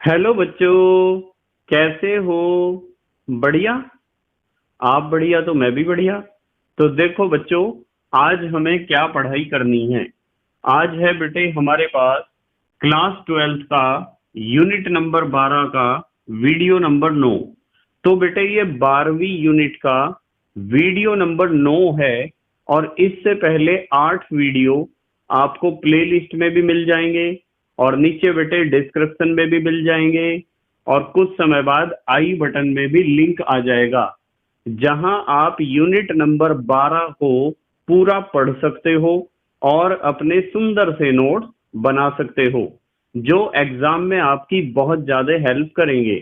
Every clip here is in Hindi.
हेलो बच्चों, कैसे हो? बढ़िया। आप बढ़िया तो मैं भी बढ़िया। तो देखो बच्चों, आज हमें क्या पढ़ाई करनी है। आज है बेटे हमारे पास क्लास 12th का यूनिट नंबर 12 का वीडियो नंबर 9। तो बेटे ये 12वीं यूनिट का वीडियो नंबर 9 है। और इससे पहले 8 वीडियो आपको प्लेलिस्ट में भी मिल जाएंगे और नीचे बेटे डिस्क्रिप्शन में भी मिल जाएंगे। और कुछ समय बाद आई बटन में भी लिंक आ जाएगा, जहां आप यूनिट नंबर 12 को पूरा पढ़ सकते हो और अपने सुंदर से नोट्स बना सकते हो, जो एग्जाम में आपकी बहुत ज्यादा हेल्प करेंगे।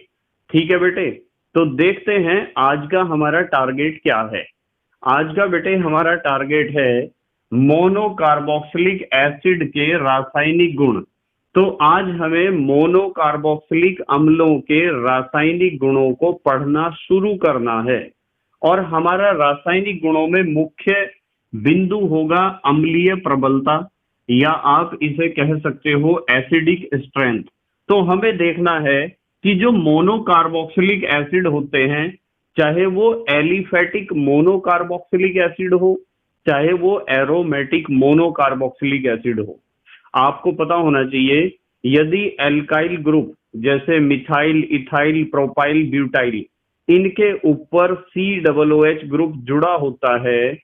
ठीक है बेटे, तो देखते हैं आज का हमारा टारगेट क्या है। आज का बेटे हमारा टारगेट है मोनोकार्बोक्सिलिक एसिड के रासायनिक गुण। तो आज हमें मोनोकार्बोक्सिलिक अम्लों के रासायनिक गुणों को पढ़ना शुरू करना है। और हमारा रासायनिक गुणों में मुख्य बिंदु होगा अम्लीय प्रबलता, या आप इसे कह सकते हो एसिडिक स्ट्रेंथ। तो हमें देखना है कि जो मोनोकार्बोक्सिलिक एसिड होते हैं, चाहे वो एलिफेटिक मोनोकार्बोक्सिलिक एसिड हो, चाहे वो एरोमेटिक मोनोकार्बोक्सिलिक एसिड हो, आपको पता होना चाहिए यदि एल्काइल ग्रुप जैसे मिथाइल, इथाइल, प्रोपाइल, ब्यूटाइल, इनके ऊपर COOH ग्रुप जुड़ा होता है,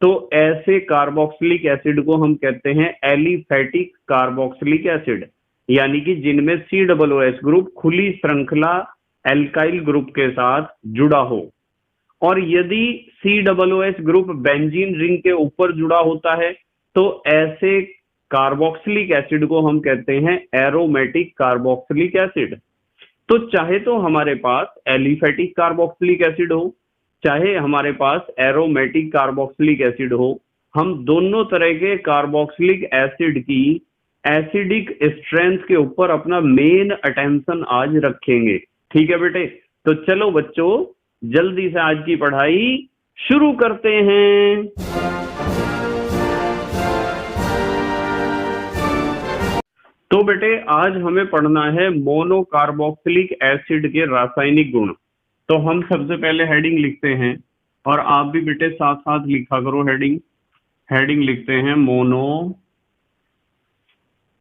तो ऐसे कार्बोक्सिलिक एसिड को हम कहते हैं एलिफेटिक कार्बोक्सिलिक एसिड, यानी कि जिनमें COOH ग्रुप खुली श्रृंखला एल्काइल ग्रुप के साथ जुड़ा हो। और यदि COOH ग्रुप बेंजीन रिंग के ऊपर जुड़ा होता है, तो ऐसे कार्बोक्सिलिक एसिड को हम कहते हैं एरोमेटिक कार्बोक्सिलिक एसिड। तो चाहे तो हमारे पास एलिफेटिक कार्बोक्सिलिक एसिड हो, चाहे हमारे पास एरोमेटिक कार्बोक्सिलिक एसिड हो, हम दोनों तरह के कार्बोक्सिलिक एसिड की एसिडिक स्ट्रेंथ के ऊपर अपना मेन अटेंशन आज रखेंगे। ठीक है बेटे, तो चलो बच्चों, जल्दी से आज की पढ़ाई शुरू करते हैं। तो बेटे आज हमें पढ़ना है मोनोकार्बोक्सिलिक एसिड के रासायनिक गुण। तो हम सबसे पहले हेडिंग लिखते हैं, और आप भी बेटे साथ साथ लिखा करो हेडिंग। हेडिंग लिखते हैं मोनो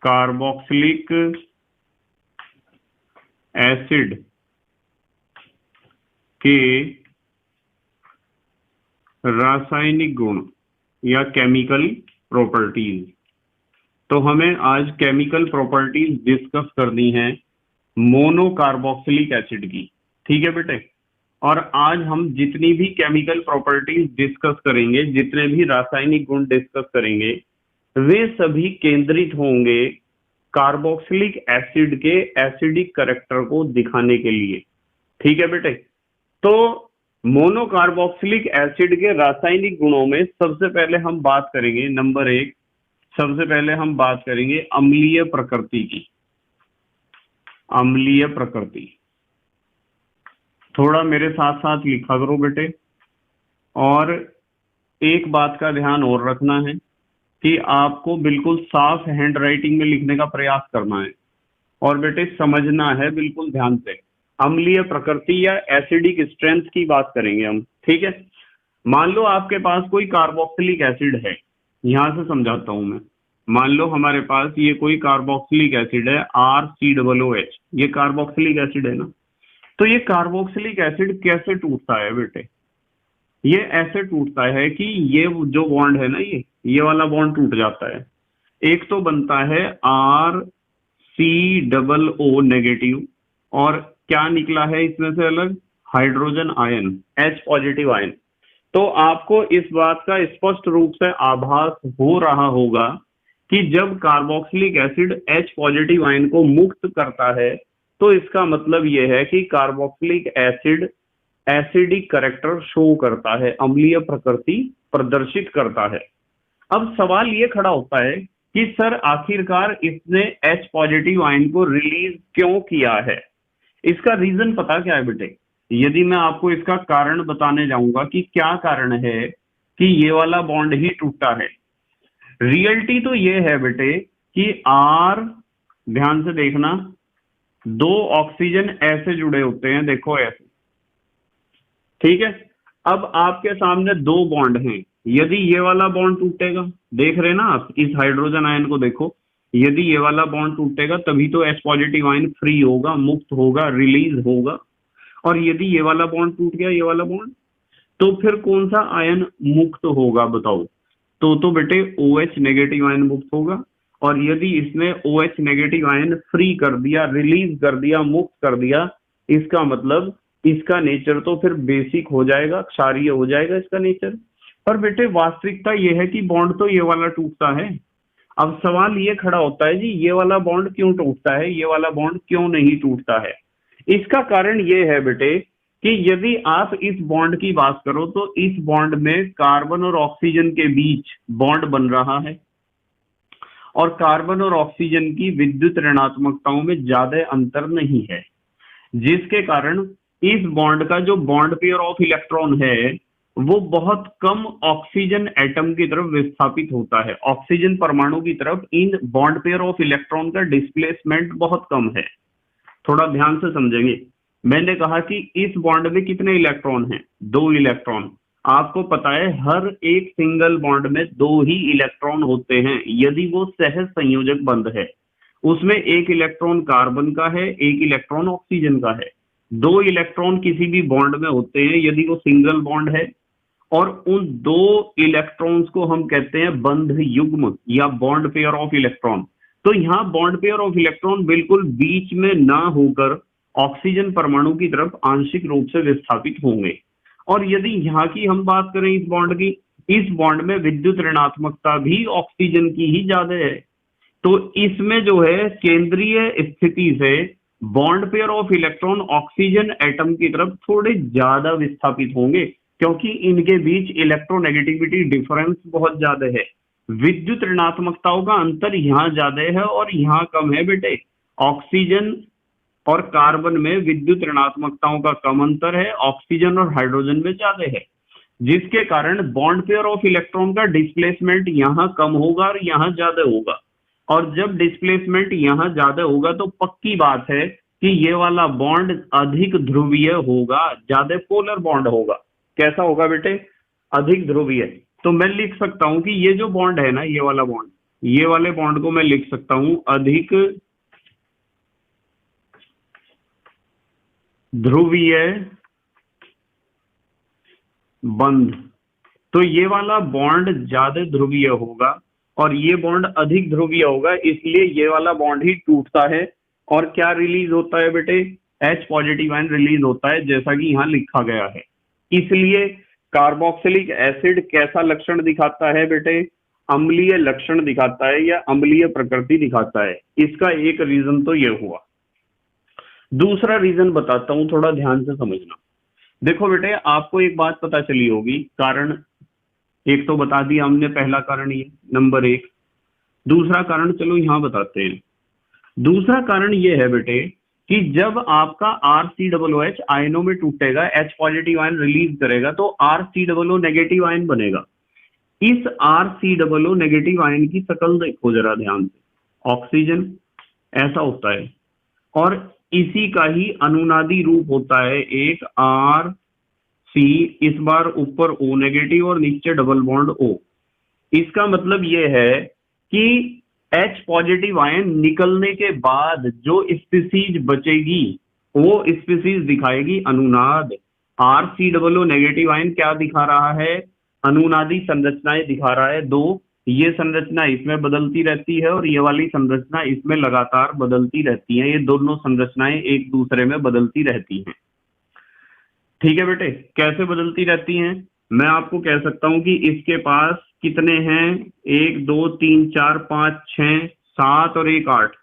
कार्बोक्सिलिक एसिड के रासायनिक गुण या केमिकल प्रॉपर्टीज। तो हमें आज केमिकल प्रॉपर्टीज डिस्कस करनी है मोनोकार्बोक्सिलिक एसिड की। ठीक है बेटे, और आज हम जितनी भी केमिकल प्रॉपर्टीज डिस्कस करेंगे, जितने भी रासायनिक गुण डिस्कस करेंगे, वे सभी केंद्रित होंगे कार्बोक्सिलिक एसिड के एसिडिक कैरेक्टर को दिखाने के लिए। ठीक है बेटे, तो मोनोकार्बोक्सिलिक एसिड के रासायनिक गुणों में सबसे पहले हम बात करेंगे नंबर 1। सबसे पहले हम बात करेंगे अम्लीय प्रकृति की। अम्लीय प्रकृति, थोड़ा मेरे साथ साथ लिखा करो बेटे। और एक बात का ध्यान और रखना है कि आपको बिल्कुल साफ हैंड राइटिंग में लिखने का प्रयास करना है, और बेटे समझना है बिल्कुल ध्यान से। अम्लीय प्रकृति या एसिडिक स्ट्रेंथ की बात करेंगे हम। ठीक है, मान लो आपके पास कोई कार्बोक्सिलिक एसिड है, यहां से समझाता हूं मैं। मान लो हमारे पास ये कोई कार्बोक्सिलिक एसिड है RCOOH, ये कार्बोक्सिलिक एसिड है ना। तो ये कार्बोक्सिलिक एसिड कैसे टूटता है बेटे? ये ऐसे टूटता है कि ये जो बॉन्ड है ना, ये वाला बॉन्ड टूट जाता है। एक तो बनता है RCOO नेगेटिव, और क्या निकला है इसमें से अलग? Hydrogen ion, H positive ion. तो आपको इस बात का स्पष्ट रूप से आभास हो रहा होगा कि जब carboxylic acid H positive ion को मुक्त करता है, तो इसका मतलब यह है कि carboxylic acid acidic character show करता है, अम्लीय प्रकृति प्रदर्शित करता है। अब सवाल ये खड़ा होता है कि सर आखिरकार इसने H पॉजिटिव आयन को रिलीज क्यों किया है? इसका रीजन पता क्या है बेटे? यदि मैं आपको इसका कारण बताने जाऊंगा कि क्या कारण है कि ये वाला बॉन्ड ही टूटा है, रियलिटी तो ये है बेटे कि R, ध्यान से देखना, दो ऑक्सीजन ऐसे जुड़े होते हैं, देखो ऐसे, ठीक है। अब आपके सामने दो बॉन्ड हैं, यदि ये वाला बॉन्ड टूटेगा, देख रहे हैं ना आप इस हाइड्रोजन आयन को, देखो यदि ये वाला बॉन्ड टूटेगा तभी तो H पॉजिटिव आयन फ्री होगा, मुक्त होगा, रिलीज होगा। और यदि ये वाला बॉन्ड टूट गया, ये वाला बॉन्ड, तो फिर कौन सा आयन मुक्त होगा बताओ? तो बेटे OH नेगेटिव आयन मुक्त होगा। और यदि इसने OH नेगेटिव आयन फ्री कर दिया, रिलीज कर दिया, मुक्त कर दिया, इसका मतलब इसका नेचर तो फिर बेसिक हो जाएगा, क्षारीय हो जाएगा इसका नेचर। पर बेटे वास्तविकता यह है कि बॉन्ड तो ये वाला टूटता है। अब सवाल ये खड़ा होता है जी, ये वाला बॉन्ड क्यों टूटता है, ये वाला बॉन्ड क्यों नहीं टूटता है? इसका कारण ये है बेटे कि यदि आप इस बॉन्ड की बात करो तो इस बॉन्ड में कार्बन और ऑक्सीजन के बीच बॉन्ड बन रहा है, और कार्बन और ऑक्सीजन की विद्युत ऋणात्मकताओं में ज्यादा अंतर नहीं है, जिसके कारण इस बॉन्ड का जो बॉन्ड पेयर ऑफ इलेक्ट्रॉन है वो बहुत कम ऑक्सीजन एटम की तरफ विस्थापित होता है, ऑक्सीजन परमाणु की तरफ in bond pair of electron का डिस्प्लेसमेंट बहुत कम है। थोड़ा ध्यान से समझेंगे, मैंने कहा कि इस बॉन्ड में कितने इलेक्ट्रॉन हैं? दो इलेक्ट्रॉन। आपको पता है हर एक सिंगल बॉन्ड में दो ही इलेक्ट्रॉन होते हैं यदि वो सहज संयोजक बंध है। उसमें एक इलेक्ट्रॉन कार्बन का है, एक इलेक्ट्रॉन ऑक्सीजन का है। दो इलेक्ट्रॉन किसी भी बॉन्ड में होते हैं यदि वो सिंगल बॉन्ड है, और उन दो इलेक्ट्रॉन्स को हम कहते हैं बंध युग्म या बॉन्ड पेयर ऑफ इलेक्ट्रॉन। तो यहाँ बॉन्ड पेयर ऑफ इलेक्ट्रॉन बिल्कुल बीच में ना होकर ऑक्सीजन परमाणु की तरफ आंशिक रूप से विस्थापित होंगे। और यदि यहाँ की हम बात करें इस बॉन्ड की, इस बॉन्ड में विद्युत ऋणात्मकता भी ऑक्सीजन की ही ज्यादा है। तो इसमें जो है केंद्रीय स्थिति से bond pair of electron oxygen atom की तरफ थोड़े ज्यादा विस्थापित होंगे, क्योंकि इनके बीच इलेक्ट्रोनेगेटिविटी डिफरेंस बहुत ज्यादा है। विद्युत ऋणात्मकताओं का अंतर यहाँ ज्यादा है और यहाँ कम है बेटे। ऑक्सीजन और कार्बन में विद्युत ऋणात्मकताओं का कम अंतर है, ऑक्सीजन और हाइड्रोजन में ज्यादा है, जिसके कारण बॉन्ड पेयर ऑफ इलेक्ट्रॉन का डिस्प्लेसमेंट यहाँ कम होगा और यहाँ ज्यादा होगा। और जब डिस्प्लेसमेंट यहाँ ज्यादा होगा तो पक्की बात है कि ये वाला बॉन्ड अधिक ध्रुवीय होगा, ज्यादा पोलर बॉन्ड होगा। कैसा होगा बेटे? अधिक ध्रुवीय। तो मैं लिख सकता हूं कि ये जो बॉन्ड है ना, ये वाला बॉन्ड, ये वाले बॉन्ड को मैं लिख सकता हूं अधिक ध्रुवीय बंध। तो ये वाला बॉन्ड ज्यादा ध्रुवीय होगा और ये बॉन्ड अधिक ध्रुवीय होगा, इसलिए ये वाला बॉन्ड ही टूटता है। और क्या रिलीज होता है बेटे? H पॉजिटिव आयन रिलीज होता है, जैसा कि यहाँ लिखा गया है। इसलिए कार्बोक्सिलिक एसिड कैसा लक्षण दिखाता है बेटे? अम्लीय लक्षण दिखाता है या अम्लीय प्रकृति दिखाता है। इसका एक रीजन तो ये हुआ। दूसरा रीजन बताता हूं, थोड़ा ध्यान से समझना। देखो बेटे, आपको एक बात पता चली होगी, कारण एक तो बता दिया हमने, पहला कारण ये नंबर एक। दूसरा कारण चलो यहां बताते हैं। दूसरा कारण ये है बेटे कि जब आपका RCOOH आयनों में टूटेगा, H पॉजिटिव आयन रिलीज करेगा, तो RCOO नेगेटिव आयन बनेगा। इस RCOO नेगेटिव आयन की शक्ल देखो जरा ध्यान से, ऑक्सीजन ऐसा होता है और इसी का ही अनुनादी रूप होता है एक RC, इस बार ऊपर O नेगेटिव और नीचे डबल बॉन्ड O। इसका मतलब यह है कि H पॉजिटिव आयन निकलने के बाद जो स्पीसीज बचेगी वो स्पीसीज दिखाएगी अनुनाद। RCOO नेगेटिव आयन क्या दिखा रहा है? अनुनादी संरचनाएं दिखा रहा है दो। ये संरचना इसमें बदलती रहती है और ये वाली संरचना इसमें लगातार बदलती रहती है। ये दोनों संरचनाएं एक दूसरे में बदलती रहती हैं। ठीक है बेटे, कैसे बदलती रहती हैं? मैं आपको कह सकता हूं कि इसके पास कितने हैं, 1 2 3 4 5 6 7 और 1 8।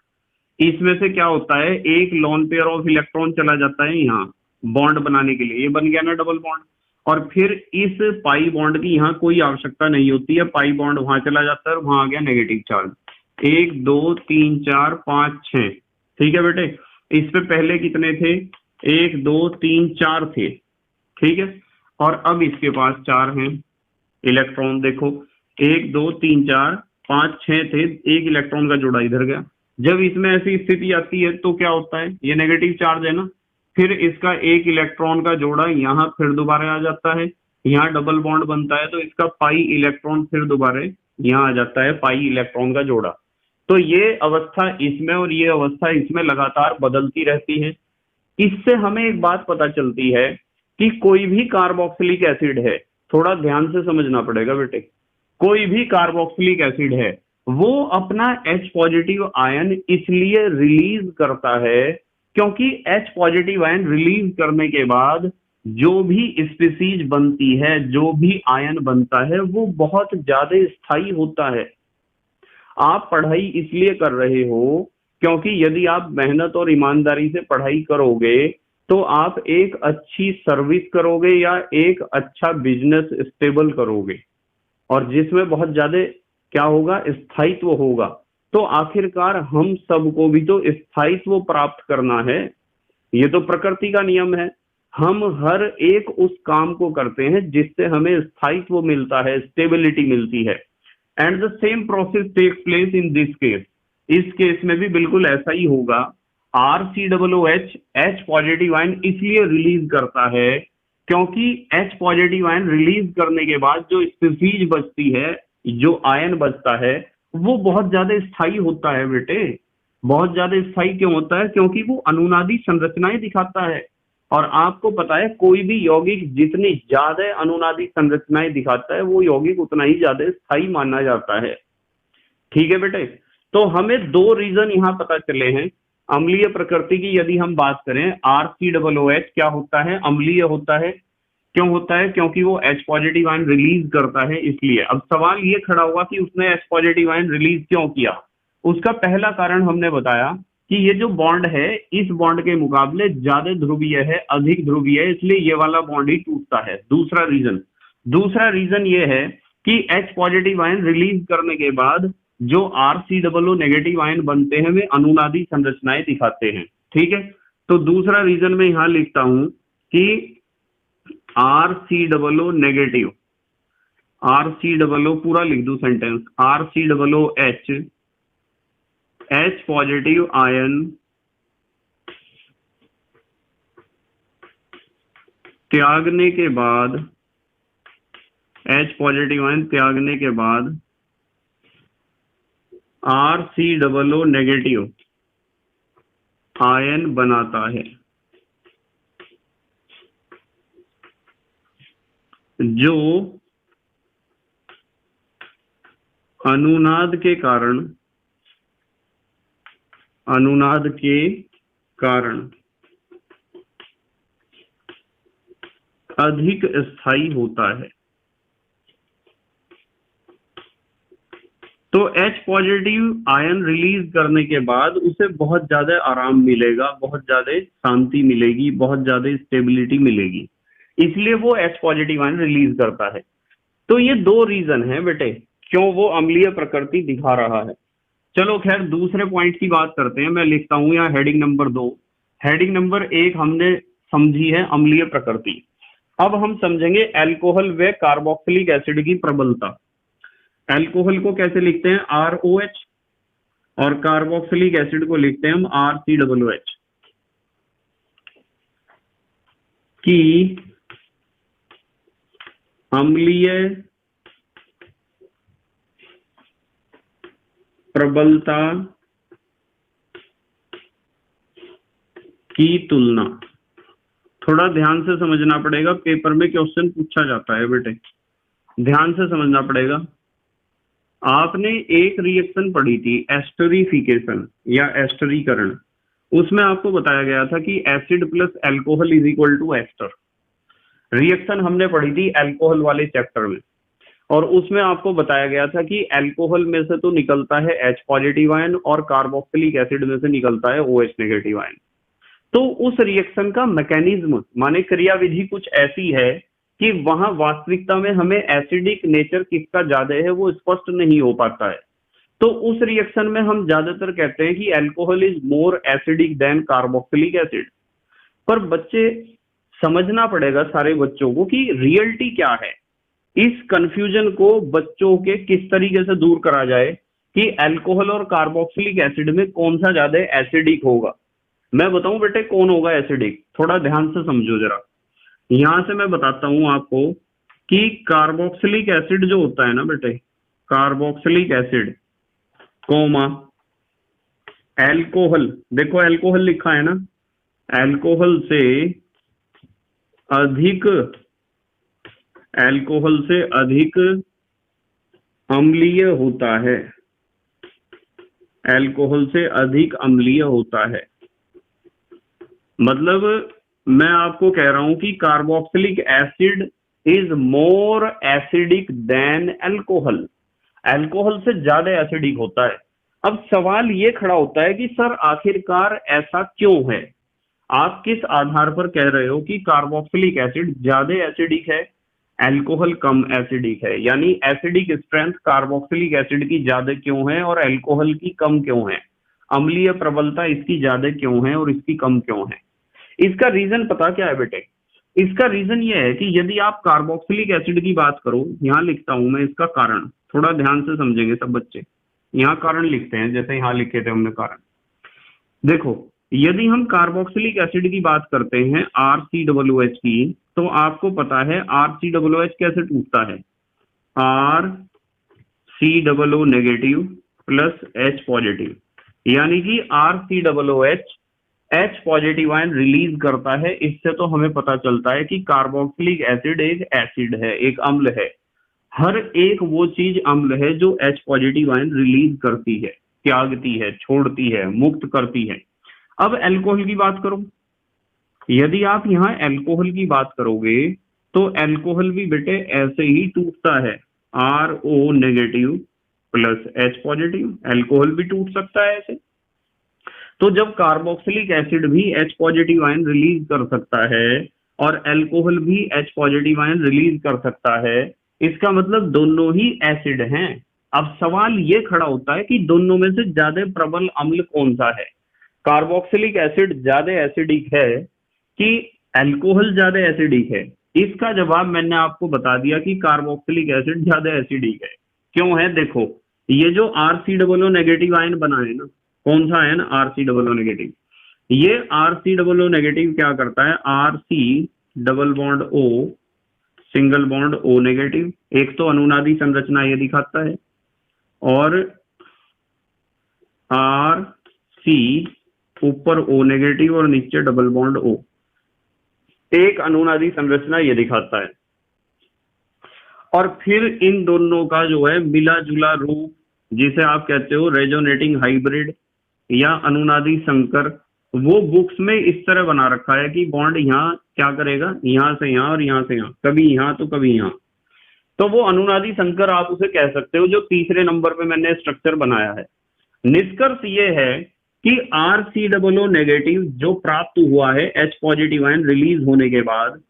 इसमें से क्या होता है, एक लोन पेयर ऑफ इलेक्ट्रॉन चला जाता है यहाँ बॉन्ड बनाने के लिए, ये बन गया ना डबल बॉन्ड। और फिर इस पाई बॉन्ड की यहाँ कोई आवश्यकता नहीं होती है, पाई बॉन्ड वहां चला जाता है और वहां आ गया नेगेटिव चार्ज। 1 2 3 4 5 6। ठीक है बेटे, इस पे पहले कितने थे? 1 2 3 4 थे। ठीक है, और अब इसके पास 4 हैं इलेक्ट्रॉन। देखो 1 2 3 4 5 6 थे, एक इलेक्ट्रॉन का जोड़ा इधर गया, जब इसमें ऐसी स्थिति आती है तो क्या होता है, ये नेगेटिव चार्ज है ना, फिर इसका एक इलेक्ट्रॉन का जोड़ा यहाँ फिर दोबारा आ जाता है, यहाँ डबल बॉन्ड बनता है तो इसका पाई इलेक्ट्रॉन फिर दोबारा यहाँ आ जाता है, पाई इलेक्ट्रॉन का जोड़ा। तो ये अवस्था इसमें और ये अवस्था इसमें लगातार बदलती रहती है। इससे हमें एक बात पता चलती है कि कोई भी कार्बोक्सिलिक एसिड है, थोड़ा ध्यान से समझना पड़ेगा बेटे, कोई भी कार्बोक्सिलिक एसिड है वो अपना H पॉजिटिव आयन इसलिए रिलीज करता है क्योंकि H पॉजिटिव आयन रिलीज करने के बाद जो भी स्पीसीज बनती है, जो भी आयन बनता है वो बहुत ज्यादा स्थायी होता है। आप पढ़ाई इसलिए कर रहे हो क्योंकि यदि आप मेहनत और ईमानदारी से पढ़ाई करोगे तो आप एक अच्छी सर्विस करोगे या एक अच्छा बिजनेस स्टेबल करोगे, और जिसमें बहुत ज्यादा क्या होगा, स्थायित्व होगा। तो आखिरकार हम सबको भी तो स्थायित्व प्राप्त करना है, ये तो प्रकृति का नियम है। हम हर एक उस काम को करते हैं जिससे हमें स्थायित्व मिलता है, स्टेबिलिटी मिलती है। And the same process takes place in this case, इस केस में भी बिल्कुल ऐसा ही होगा। RCOOH H पॉजिटिव आयन इसलिए रिलीज करता है क्योंकि H पॉजिटिव आयन रिलीज करने के बाद जो स्पीसीज बचती है, जो आयन बचता है, वो बहुत ज्यादा स्थायी होता है बेटे। बहुत ज्यादा स्थायी क्यों होता है? क्योंकि वो अनुनादी संरचनाएं दिखाता है, और आपको पता है कोई भी यौगिक जितनी ज्यादा अनुनादी संरचनाएं दिखाता है वो यौगिक उतना ही ज्यादा स्थायी माना जाता है। ठीक है बेटे, तो हमें दो रीजन यहाँ पता चले हैं अम्लीय प्रकृति की। यदि हम बात करें, RCOOH क्या होता है, अम्लीय होता है। क्यों होता है? क्योंकि वो H पॉजिटिव आयन रिलीज करता है इसलिए। अब सवाल ये खड़ा हुआ कि उसने H पॉजिटिव आयन रिलीज क्यों किया। उसका पहला कारण हमने बताया कि ये जो बॉन्ड है इस बॉन्ड के मुकाबले ज्यादा ध्रुवीय है, अधिक ध्रुवीय है, इसलिए ये वाला बॉन्ड ही टूटता है। दूसरा रीजन ये है कि H पॉजिटिव आयन रिलीज करने के बाद जो RCOO नेगेटिव आयन बनते हैं वे अनुनादी संरचनाएं दिखाते हैं। ठीक है, तो दूसरा रीजन मैं यहां लिखता हूं कि RCOO नेगेटिव, RCOO पूरा लिख दूं sentence, RCOOH H positive ion त्यागने के बाद, H पॉजिटिव आयन त्यागने के बाद RCOO नेगेटिव आयन बनाता है, जो अनुनाद के कारण अधिक स्थायी होता है। तो H पॉजिटिव आयन रिलीज करने के बाद उसे बहुत ज्यादा आराम मिलेगा, बहुत ज्यादा शांति मिलेगी, बहुत ज्यादा स्टेबिलिटी मिलेगी, इसलिए वो H पॉजिटिव आयन रिलीज करता है। तो ये दो रीजन है बेटे क्यों वो अम्लीय प्रकृति दिखा रहा है। चलो खैर दूसरे पॉइंट की बात करते हैं। मैं लिखता हूं यहाँ हेडिंग नंबर 2। हेडिंग नंबर 1 हमने समझी है अम्लीय प्रकृति। अब हम समझेंगे अल्कोहल व कार्बोक्सिलिक एसिड की प्रबलता। अल्कोहल को कैसे लिखते हैं? ROH, और कार्बोक्सिलिक एसिड को लिखते हैं हम RCOOH। की अम्लीय प्रबलता की तुलना, थोड़ा ध्यान से समझना पड़ेगा, पेपर में क्वेश्चन पूछा जाता है बेटे, ध्यान से समझना पड़ेगा। आपने एक रिएक्शन पढ़ी थी एस्टरिफिकेशन या एस्टरीकरण, उसमें आपको बताया गया था कि acid plus alcohol is equal to ester. Reaction हमने पढ़ी थी अल्कोहल वाले चैप्टर में, और उसमें आपको बताया गया था कि अल्कोहल में से तो निकलता है H पॉजिटिव आयन और कार्बोक्सिलिक एसिड में से निकलता है OH नेगेटिव आयन। तो उस रिएक्शन का मैकेनिज्म माने क्रियाविधि कुछ ऐसी है कि वहां वास्तविकता में हमें एसिडिक नेचर किसका ज्यादा है वो स्पष्ट नहीं हो पाता है। तो उस रिएक्शन में हम ज्यादातर कहते हैं कि alcohol is more acidic then carboxylic acid. पर बच्चे समझना पड़ेगा सारे बच्चों को कि रियलिटी क्या है। इस कंफ्यूजन को बच्चों के किस तरीके से दूर करा जाए कि अल्कोहल और कार्बोक्सिलिक एसिड में कौन सा ज्यादा एसिडिक होगा। मैं बताऊं बेटे कौन होगा एसिडिक, थोड़ा ध्यान से समझो जरा। यहां से मैं बताता हूं आपको कि कार्बोक्सिलिक एसिड जो होता है ना बेटे, कार्बोक्सिलिक एसिड कोमा अल्कोहल, देखो अल्कोहल लिखा है ना, अल्कोहल से अधिक, अल्कोहल से अधिक अम्लीय होता है, अल्कोहल से अधिक अम्लीय होता है। मतलब मैं आपको कह रहा हूं कि carboxylic acid is more acidic then alcohol, alcohol से ज्यादा एसिडिक होता है। अब सवाल ये खड़ा होता है कि सर आखिरकार ऐसा क्यों है, आप किस आधार पर कह रहे हो कि कार्बोक्सिलिक एसिड ज्यादा एसिडिक है, अल्कोहल कम एसिडिक है, यानी एसिडिक स्ट्रेंथ कार्बोक्सिलिक एसिड की ज्यादा क्यों है और अल्कोहल की कम क्यों है, अम्लीय प्रबलता इसकी ज्यादा क्यों है और इसकी कम क्यों है। इसका रीजन पता क्या है बेटे, इसका रीजन ये है कि यदि आप कार्बोक्सिलिक एसिड की बात करो, यहां लिखता हूं मैं इसका कारण, थोड़ा ध्यान से समझेंगे सब बच्चे, यहां कारण लिखते हैं जैसे यहां लिखे थे हमने कारण। देखो यदि हम कार्बोक्सिलिक एसिड की बात करते हैं RCOOH की, तो आपको पता है RCOOH कैसे टूटता है, RCOO negative plus H positive, यानी कि RCOOH H positive ion release करता है। इससे तो हमें पता चलता है कि कार्बोक्सिलिक एसिड एक एसिड है, एक अम्ल है। हर एक वो चीज अम्ल है जो H पॉजिटिव आयन रिलीज करती है, त्यागती है, छोड़ती है, मुक्त करती है। अब अल्कोहल की बात करो, यदि आप यहां अल्कोहल की बात करोगे तो अल्कोहल भी बेटे ऐसे ही टूटता है, RO negative plus H positive, alcohol भी टूट सकता है ऐसे। तो जब कार्बोक्सिलिक एसिड भी H पॉजिटिव आयन रिलीज कर सकता है और अल्कोहल भी H पॉजिटिव आयन रिलीज कर सकता है, इसका मतलब दोनों ही एसिड हैं। अब सवाल ये खड़ा होता है कि दोनों में से ज्यादा प्रबल अम्ल कौन सा है, कार्बोक्सिलिक एसिड ज्यादा एसिडिक है कि अल्कोहल ज्यादा एसिडिक है। इसका जवाब मैंने आपको बता दिया कि कार्बोक्सिलिक एसिड ज्यादा एसिडिक है। क्यों है, देखो ये जो RCOO नेगेटिव आयन बना है ना, कौन सा आयन, RCOO नेगेटिव, ये RCOO नेगेटिव क्या करता है, RC double bond O single bond O negative, एक तो अनुनादी संरचना ये दिखाता है, और RC ऊपर O नेगेटिव और नीचे डबल बॉन्ड O, एक अनुनादी संरचना ये दिखाता है। और फिर इन दोनों का जो है मिला जुला रूप, जिसे आप कहते हो रेजोनेटिंग हाइब्रिड या अनुनादी संकर, वो बुक्स में इस तरह बना रखा है कि बॉन्ड यहाँ क्या करेगा, यहां से यहां और यहां से यहां, कभी यहां तो कभी यहां, तो वो अनुनादी संकर आप उसे कह सकते हो, जो तीसरे नंबर पे मैंने स्ट्रक्चर बनाया है। निष्कर्ष ये है कि RCOO नेगेटिव जो प्राप्त हुआ है H पॉजिटिव आयन रिलीज होने के बाद,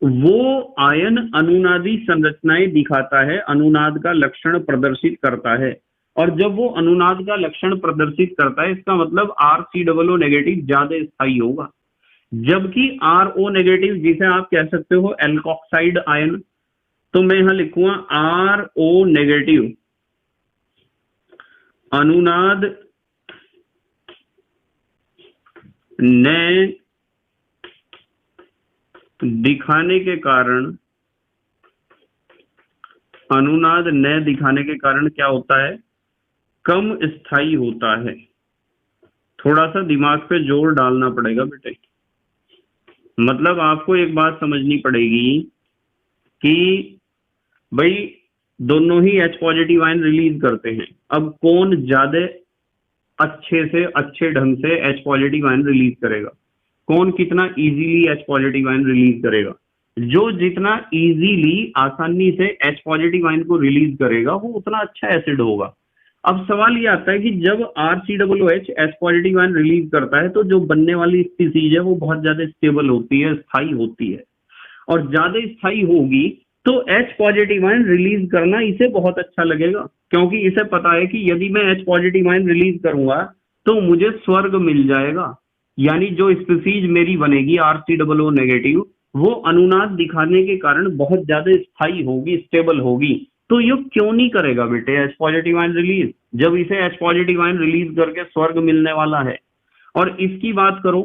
वो आयन अनुनादी संरचनाएं दिखाता है, अनुनाद का लक्षण प्रदर्शित करता है। और जब वो अनुनाद का लक्षण प्रदर्शित करता है, इसका मतलब RCOO नेगेटिव ज्यादा स्थायी होगा, जबकि RO नेगेटिव जिसे आप कह सकते हो एल्कोक्साइड आयन, तो मैं यहां लिखूंगा RO नेगेटिव अनुनाद ने दिखाने के कारण, अनुनाद न दिखाने के कारण क्या होता है, कम स्थायी होता है। थोड़ा सा दिमाग पे जोर डालना पड़ेगा बेटे, मतलब आपको एक बात समझनी पड़ेगी कि भाई दोनों ही H पॉजिटिव आयन रिलीज करते हैं, अब कौन ज्यादा अच्छे से अच्छे ढंग से H पॉजिटिव आयन रिलीज करेगा, कौन कितना easily H positive ion release करेगा। जो जितना इजीली आसानी से H पॉजिटिव आयन को रिलीज करेगा वो उतना अच्छा एसिड होगा। अब सवाल ये आता है कि जब RCOOH H positive ion release करता है, तो जो बनने वाली स्पीसीज है वो बहुत ज्यादा स्टेबल होती है, स्थायी होती है, और ज्यादा स्थायी होगी तो H पॉजिटिव आयन रिलीज करना इसे बहुत अच्छा लगेगा, क्योंकि इसे पता है कि यदि मैं H पॉजिटिव आयन रिलीज करूंगा तो मुझे स्वर्ग मिल जाएगा, यानी जो स्पीसीज मेरी बनेगी RCOO नेगेटिव, वो अनुनाद दिखाने के कारण बहुत ज्यादा स्थायी होगी, स्टेबल होगी, तो तो ये क्यों नहीं करेगा बेटे H पॉजिटिव आयन रिलीज, जब इसे H पॉजिटिव आयन रिलीज करके स्वर्ग मिलने वाला है। और इसकी बात करो,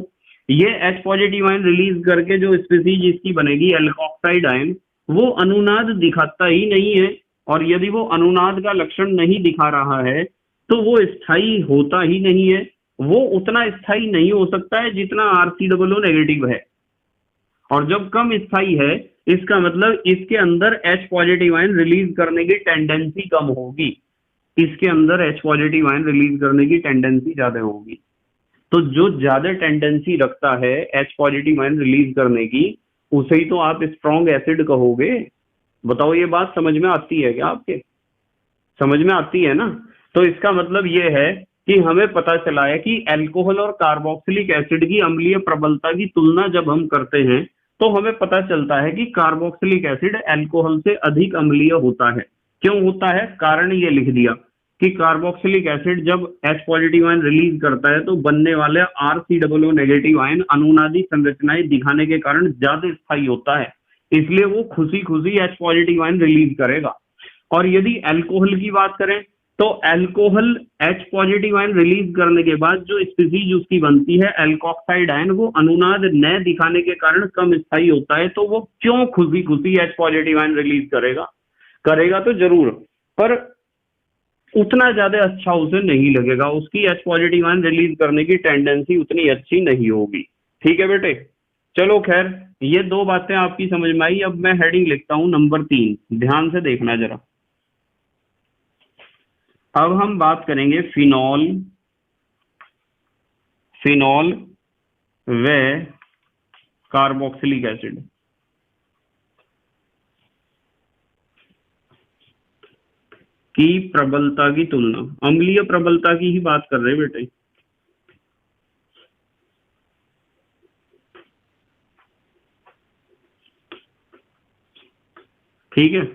ये H पॉजिटिव आयन रिलीज करके जो स्पीसीज इसकी बनेगी एल्कोक्साइड आयन, वो अनुनाद दिखाता ही नहीं है। और यदि वो अनुनाद का लक्षण नहीं दिखा रहा है तो वो स्थायी होता ही नहीं है। वो उतना स्थायी नहीं हो सकता है जितना RCOO नेगेटिव है। और जब कम स्थायी है, इसका मतलब इसके अंदर H पॉजिटिव आयन रिलीज करने की टेंडेंसी कम होगी, इसके अंदर H पॉजिटिव आयन रिलीज करने की टेंडेंसी ज्यादा होगी। तो जो ज्यादा टेंडेंसी रखता है H पॉजिटिव आयन रिलीज करने की, उसे ही तो आप स्ट्रॉन्ग एसिड कहोगे। बताओ ये बात समझ में आती है क्या आपके? समझ में आती है ना? तो इसका मतलब ये है कि हमें पता चला है कि अल्कोहल और कार्बोक्सिलिक एसिड की अम्लीय प्रबलता की तुलना जब हम करते हैं तो हमें पता चलता है कि कार्बोक्सिलिक एसिड अल्कोहल से अधिक अम्लीय होता है। क्यों होता है? कारण ये लिख दिया कि कार्बोक्सिलिक एसिड जब H पॉजिटिव आयन रिलीज करता है तो बनने वाले RCOO नेगेटिव आयन अनुनादी संरचनाएं दिखाने के कारण ज्यादा स्थायी होता है, इसलिए वो खुशी खुशी H पॉजिटिव आयन रिलीज करेगा। और यदि अल्कोहल की बात करें तो alcohol H positive ion release करने के बाद जो स्पीसीज उसकी बनती है एल्कोक्साइड आयन, वो अनुनाद न दिखाने के कारण कम स्थायी होता है। तो वो क्यों खुशी खुशी H पॉजिटिव आयन रिलीज करेगा? करेगा तो जरूर, पर उतना ज्यादा अच्छा उसे नहीं लगेगा, उसकी H पॉजिटिव आयन रिलीज करने की टेंडेंसी उतनी अच्छी नहीं होगी। ठीक है बेटे, चलो खैर, ये दो बातें आपकी समझ में आई। अब मैं हेडिंग लिखता हूं नंबर 3, ध्यान से देखना जरा। अब हम बात करेंगे फिनॉल व कार्बोक्सिलिक एसिड। की प्रबलता की तुलना, अम्लीय प्रबलता की ही बात कर रहे हैं बेटे। ठीक है,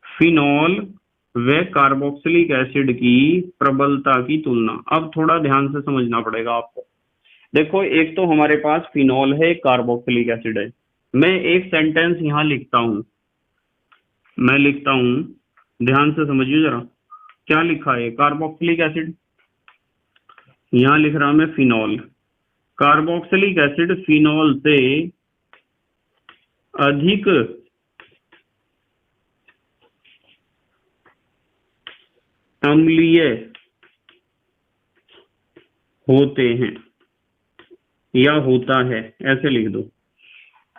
फिनॉल व कार्बोक्सिलिक एसिड की प्रबलता की तुलना। अब थोड़ा ध्यान से समझना पड़ेगा आपको। देखो, एक तो हमारे पास फिनॉल है, कार्बोक्सिलिक एसिड है। मैं एक सेंटेंस यहां लिखता हूं, ध्यान से समझिए जरा। क्या लिखा है? कार्बोक्सिलिक एसिड, यहां लिख रहा मैं फिनॉल। कार्बोक्सिलिक एसिड फिनॉल से अधिक अम्लीय होते हैं या होता है, ऐसे लिख दो।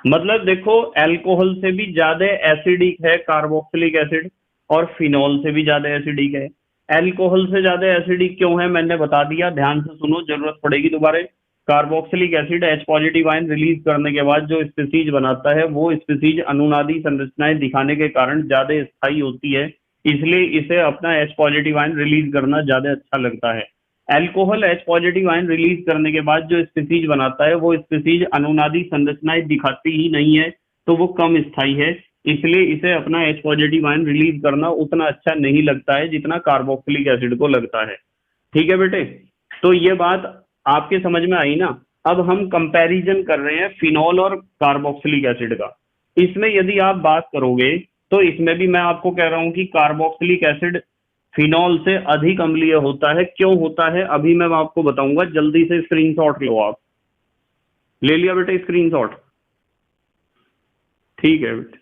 मतलब देखो, अल्कोहल से भी ज्यादा एसिडिक है कार्बोक्सिलिक एसिड और फिनॉल से भी ज्यादा एसिडिक है। अल्कोहल से ज्यादा एसिडिक क्यों है मैंने बता दिया, ध्यान से सुनो, जरूरत पड़ेगी दोबारा। Carboxylic acid H positive ion release करने के बाद जो स्पीसीज बनाता है, वो स्पीसीज अनुनादी संरचनाएं दिखाने के कारण ज्यादा स्थायी होती है, इसलिए इसे अपना H पॉजिटिव आयन रिलीज करना ज्यादा अच्छा लगता है। Alcohol H positive ion release करने के बाद जो स्पीसीज बनाता है, वो स्पीसीज अनुनादी संरचनाएं दिखाती ही नहीं है, तो वो कम स्थायी है, इसलिए इसे अपना H पॉजिटिव आयन रिलीज करना उतना अच्छा नहीं लगता है जितना कार्बोक्सिलिक एसिड को लगता है। ठीक है बेटे, तो ये बात आपके समझ में आई ना। अब हम कंपैरिजन कर रहे हैं फिनॉल और कार्बोक्सिलिक एसिड का। इसमें यदि आप बात करोगे तो इसमें भी मैं आपको कह रहा हूं कि कार्बोक्सिलिक एसिड फिनॉल से अधिक अम्लीय होता है। क्यों होता है अभी मैं आपको बताऊंगा, जल्दी से स्क्रीनशॉट लो। आप ले लिया बेटे स्क्रीनशॉट? ठीक है बेटे,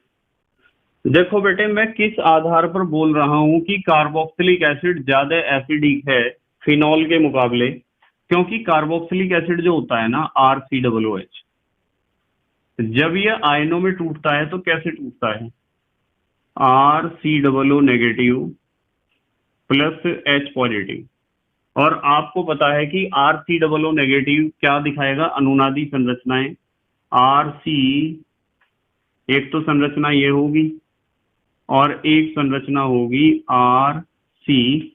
देखो बेटे, मैं किस आधार पर बोल रहा हूं कि कार्बोक्सिलिक एसिड ज्यादा एसिडिक है फिनॉल के मुकाबले। क्योंकि कार्बोक्सिलिक एसिड जो होता है ना, RCOOH, जब ये आयनों में टूटता है तो कैसे टूटता है? RCOO negative plus H positive. और आपको पता है कि RCOO नेगेटिव क्या दिखाएगा? अनुनादी संरचनाएं। RC, एक तो संरचना ये होगी और एक संरचना होगी RCO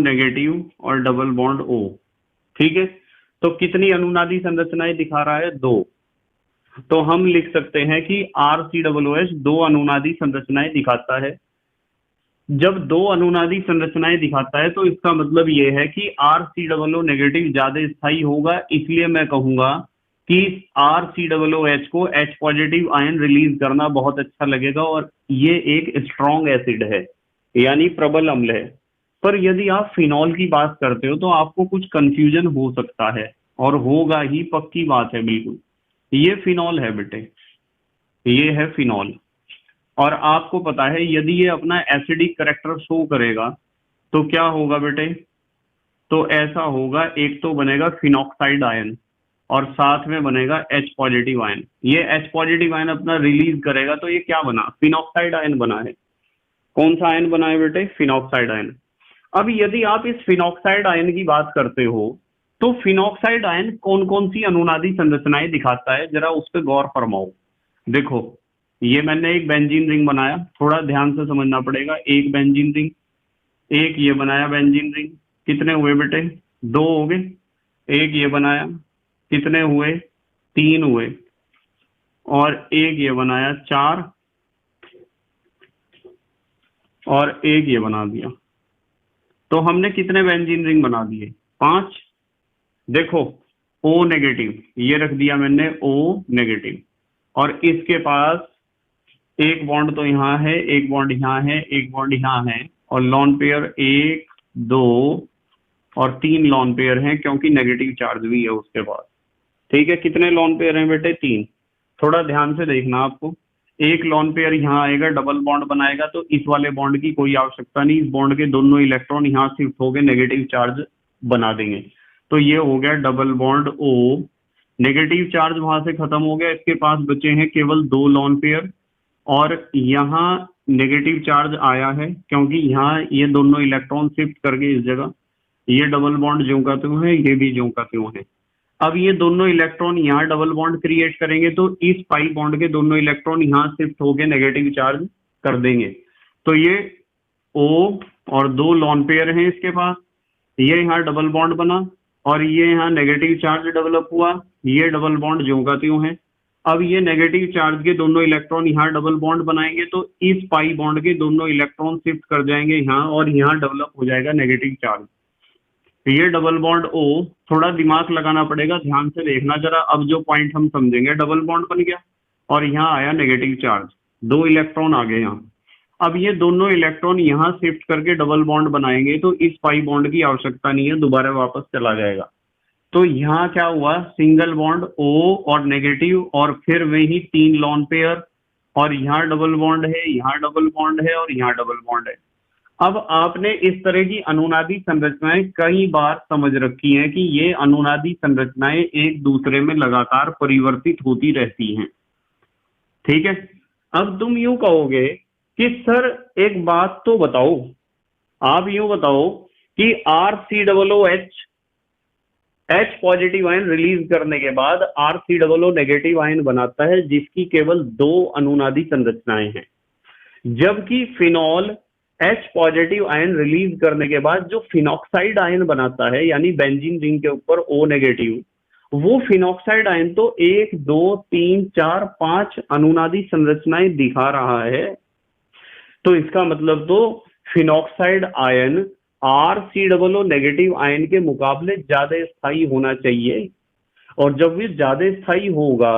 नेगेटिव और डबल बॉन्ड O। ठीक है, तो कितनी अनुनादी संरचनाएं दिखा रहा है? 2। तो हम लिख सकते हैं कि RCOOH 2 अनुनादी संरचनाएं दिखाता है। जब 2 अनुनादी संरचनाएं दिखाता है तो इसका मतलब यह है कि RCOO नेगेटिव ज्यादा स्थायी होगा, इसलिए मैं कहूंगा कि RCOOH को H पॉजिटिव आयन रिलीज करना बहुत अच्छा लगेगा और ये एक स्ट्रॉन्ग एसिड है, यानी प्रबल अम्ल है। पर यदि आप फिनॉल की बात करते हो तो आपको कुछ कंफ्यूजन हो सकता है, और होगा ही, पक्की बात है बिल्कुल। ये फिनॉल है बेटे, ये है फिनॉल। और आपको पता है यदि ये अपना एसिडिक करेक्टर शो करेगा तो क्या होगा बेटे? तो ऐसा होगा, एक तो बनेगा फिनॉक्साइड आयन और साथ में बनेगा H पॉजिटिव आयन। ये H पॉजिटिव आयन अपना रिलीज करेगा तो ये क्या बना? फिनॉक्साइड आयन बना है। कौन सा आयन बना है बेटे? Phenoxide ion. अब यदि आप इस फिनॉक्साइड आयन की बात करते हो तो फिनॉक्साइड आयन कौन कौन सी अनुनादी संरचनाएं दिखाता है, जरा उस पर गौर फरमाओ। देखो, ये मैंने एक बेंजीन रिंग बनाया, थोड़ा ध्यान से समझना पड़ेगा। एक बेंजीन रिंग, एक ये बनाया बेंजीन रिंग। कितने हुए बेटे? दो हो गए। एक ये बनाया, कितने हुए? तीन हुए। और एक ये बनाया, चार। और एक ये बना दिया। तो हमने कितने बेंजीन रिंग बना दिए? पांच। देखो, O नेगेटिव ये रख दिया मैंने, O नेगेटिव। और इसके पास एक बॉन्ड तो यहाँ है, एक बॉन्ड यहाँ है, एक बॉन्ड यहाँ है, और लॉन पेयर एक, दो और तीन लॉन पेयर हैं, क्योंकि नेगेटिव चार्ज भी है उसके पास। ठीक है, कितने लॉन पेयर हैं बेटे? तीन। थोड़ा ध्यान से देखना आपको। एक लॉन पेयर यहाँ आएगा, डबल बॉन्ड बनाएगा, तो इस वाले बॉन्ड की कोई आवश्यकता नहीं, इस बॉन्ड के दोनों इलेक्ट्रॉन यहाँ शिफ्ट हो गए, नेगेटिव चार्ज बना देंगे। तो ये हो गया double bond O, negative charge वहां से खत्म हो गया, इसके पास बचे हैं केवल दो लॉन पेयर। और यहाँ नेगेटिव चार्ज आया है क्योंकि यहाँ ये दोनों इलेक्ट्रॉन शिफ्ट कर गए इस जगह। ये डबल बॉन्ड ज्यों का त्यों है, ये भी ज्यों का त्यों है। अब ये दोनों इलेक्ट्रॉन यहाँ डबल बॉन्ड क्रिएट करेंगे तो इस पाई बॉन्ड के दोनों इलेक्ट्रॉन यहाँ शिफ्ट होके नेगेटिव चार्ज कर देंगे। तो ये O और दो लॉन पेयर हैं इसके पास, ये यहाँ डबल बॉन्ड बना और ये यहाँ नेगेटिव चार्ज डेवलप हुआ, ये डबल बॉन्ड ज्यों का त्यों है। अब ये नेगेटिव चार्ज के दोनों इलेक्ट्रॉन यहाँ डबल बॉन्ड बनाएंगे तो इस पाई बॉन्ड के दोनों इलेक्ट्रॉन शिफ्ट कर जाएंगे यहाँ, और यहाँ डेवलप हो जाएगा नेगेटिव चार्ज। ये डबल बॉन्ड O, थोड़ा दिमाग लगाना पड़ेगा, ध्यान से देखना जरा। अब जो पॉइंट हम समझेंगे, डबल बॉन्ड बन गया और यहाँ आया नेगेटिव चार्ज, दो इलेक्ट्रॉन आ गए यहाँ। अब ये दोनों इलेक्ट्रॉन यहाँ शिफ्ट करके डबल बॉन्ड बनाएंगे तो इस पाई बॉन्ड की आवश्यकता नहीं है, दोबारा वापस चला जाएगा। तो यहाँ क्या हुआ? सिंगल बॉन्ड O और नेगेटिव, और फिर वही तीन लॉन पेयर, और यहाँ डबल बॉन्ड है, यहाँ डबल बॉन्ड है और यहाँ डबल बॉन्ड है। अब आपने इस तरह की अनुनादी संरचनाएं कई बार समझ रखी हैं कि ये अनुनादी संरचनाएं एक दूसरे में लगातार परिवर्तित होती रहती हैं। ठीक है, अब तुम यूं कहोगे कि सर एक बात तो बताओ, आप यूं बताओ कि RCOOH H positive ion release करने के बाद RCOO नेगेटिव आयन बनाता है जिसकी केवल दो अनुनादी संरचनाएं हैं, जबकि phenol H positive ion release करने के बाद जो फिनॉक्साइड आयन बनाता है, यानी बेंजीन रिंग के ऊपर O नेगेटिव, वो फिनॉक्साइड आयन तो एक, दो, तीन, चार, पांच अनुनादी संरचनाएं दिखा रहा है। तो इसका मतलब तो phenoxide ion RCOO negative ion के मुकाबले ज्यादा स्थायी होना चाहिए, और जब ये ज्यादा स्थायी होगा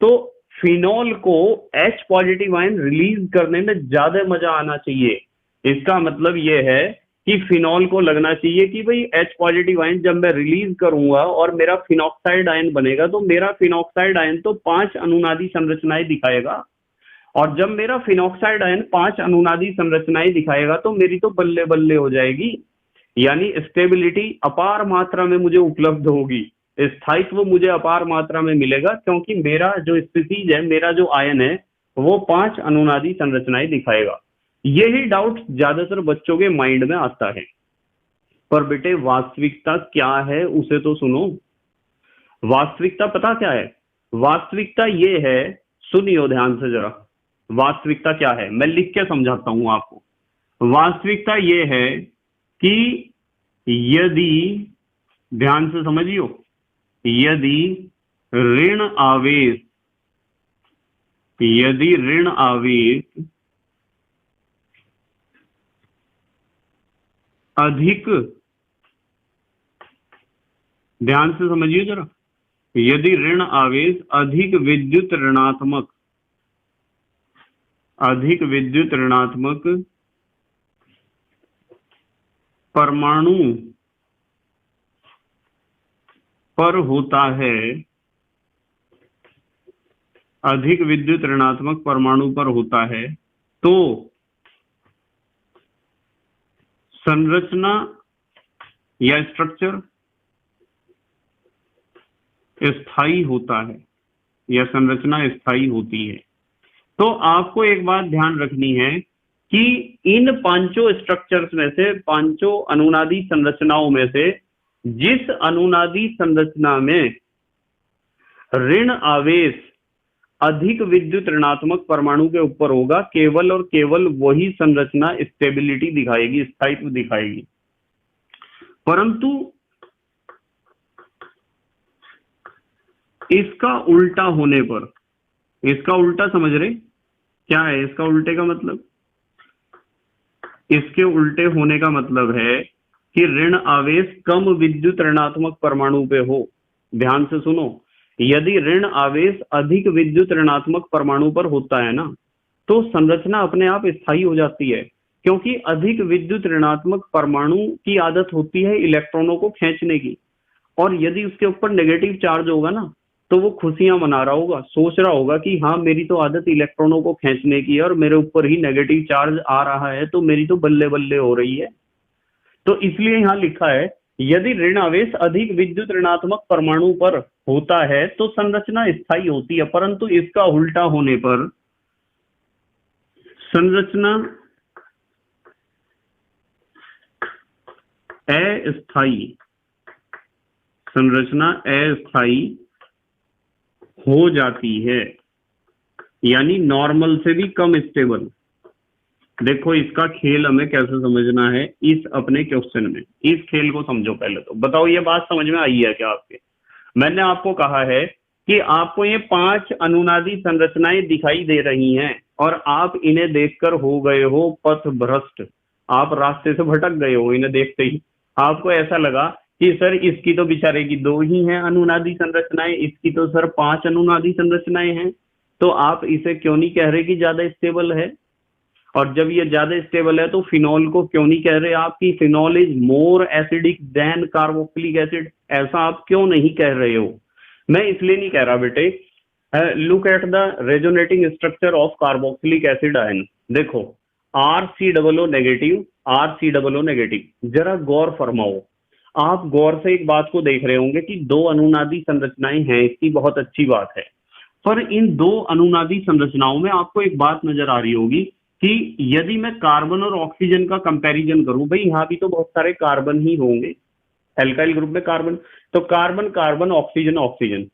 तो फिनॉल को H पॉजिटिव आयन रिलीज करने में ज्यादा मजा आना चाहिए। इसका मतलब ये है कि फिनॉल को लगना चाहिए कि भाई H पॉजिटिव आयन जब मैं रिलीज करूंगा और मेरा फिनॉक्साइड आयन बनेगा तो मेरा फिनॉक्साइड आयन तो पांच अनुनादी संरचनाएं दिखाएगा, और जब मेरा फिनॉक्साइड आयन पांच अनुनादी संरचनाएं दिखाएगा तो मेरी तो बल्ले बल्ले हो जाएगी, यानी स्टेबिलिटी अपार मात्रा में मुझे उपलब्ध होगी, स्थायित्व मुझे अपार मात्रा में मिलेगा, क्योंकि मेरा जो स्पीसीज है, मेरा जो आयन है, वो पांच अनुनादी संरचनाएं दिखाएगा। यही डाउट ज्यादातर बच्चों के माइंड में आता है। पर बेटे वास्तविकता क्या है उसे तो सुनो। वास्तविकता पता क्या है? वास्तविकता ये है, सुनियो ध्यान से जरा। वास्तविकता क्या है, मैं लिख के समझाता हूं आपको। वास्तविकता ये है कि यदि, ध्यान से समझियो, यदि ऋण आवेश, यदि ऋण आवेश अधिक, ध्यान से समझिए जरा, यदि ऋण आवेश अधिक विद्युत ऋणात्मक परमाणु पर होता है, अधिक विद्युत ऋणात्मक परमाणु पर होता है, तो संरचना या स्ट्रक्चर स्थायी होता है, या संरचना स्थायी होती है। तो आपको एक बात ध्यान रखनी है कि इन पांचों स्ट्रक्चर्स में से, पांचों अनुनादी संरचनाओं में से, जिस अनुनादी संरचना में ऋण आवेश अधिक विद्युत ऋणात्मक परमाणु के ऊपर होगा, केवल और केवल वही संरचना स्टेबिलिटी दिखाएगी, स्थायित्व दिखाएगी। परंतु इसका उल्टा होने पर, इसका उल्टा समझ रहे क्या है? इसका उल्टे का मतलब, इसके उल्टे होने का मतलब है कि ऋण आवेश कम विद्युत ऋणात्मक परमाणु पे हो। ध्यान से सुनो, यदि ऋण आवेश अधिक विद्युत ऋणात्मक परमाणु पर होता है ना, तो संरचना अपने आप स्थायी हो जाती है, क्योंकि अधिक विद्युत ऋणात्मक परमाणु की आदत होती है इलेक्ट्रॉनों को खींचने की। और यदि उसके ऊपर नेगेटिव चार्ज होगा ना, तो वो खुशियां मना रहा होगा, सोच रहा होगा कि हाँ, मेरी तो आदत इलेक्ट्रॉनों को खींचने की है और मेरे ऊपर ही नेगेटिव चार्ज आ रहा है, तो मेरी तो बल्ले बल्ले हो रही है। तो इसलिए यहां लिखा है, यदि ऋण आवेश अधिक विद्युत ऋणात्मक परमाणु पर होता है तो संरचना स्थायी होती है, परंतु इसका उल्टा होने पर संरचना अस्थायी हो जाती है, यानी नॉर्मल से भी कम स्टेबल। देखो इसका खेल हमें कैसे समझना है इस अपने क्वेश्चन में, इस खेल को समझो पहले। तो बताओ ये बात समझ में आई है क्या आपके? मैंने आपको कहा है कि आपको ये 5 अनुनादी संरचनाएं दिखाई दे रही हैं और आप इन्हें देखकर हो गए हो पथ भ्रष्ट, आप रास्ते से भटक गए हो। इन्हें देखते ही आपको ऐसा लगा कि सर इसकी तो बेचारे की 2 ही हैं अनुनादी संरचनाएं, इसकी तो सर 5 अनुनादी संरचनाएं हैं, तो आप इसे क्यों नहीं कह रहे कि ज्यादा स्टेबल है? और जब ये ज्यादा स्टेबल है तो फिनॉल को क्यों नहीं कह रहे आप कि phenol is more acidic then carboxylic acid? ऐसा आप क्यों नहीं कह रहे हो? मैं इसलिए नहीं कह रहा बेटे। Look at the resonating structure of carboxylic acid ion. देखो RCOO नेगेटिव, RCOO नेगेटिव, जरा गौर फरमाओ। आप गौर से एक बात को देख रहे होंगे कि 2 अनुनादी संरचनाएं हैं, इसकी बहुत अच्छी बात है। पर इन 2 अनुनादी संरचनाओं में आपको एक बात नजर आ रही होगी कि यदि मैं कार्बन और ऑक्सीजन का कंपैरिजन करूं, भाई यहां भी तो बहुत सारे कार्बन ही होंगे, एल्काइल ग्रुप में कार्बन, तो कार्बन कार्बन, ऑक्सीजन ऑक्सीजन,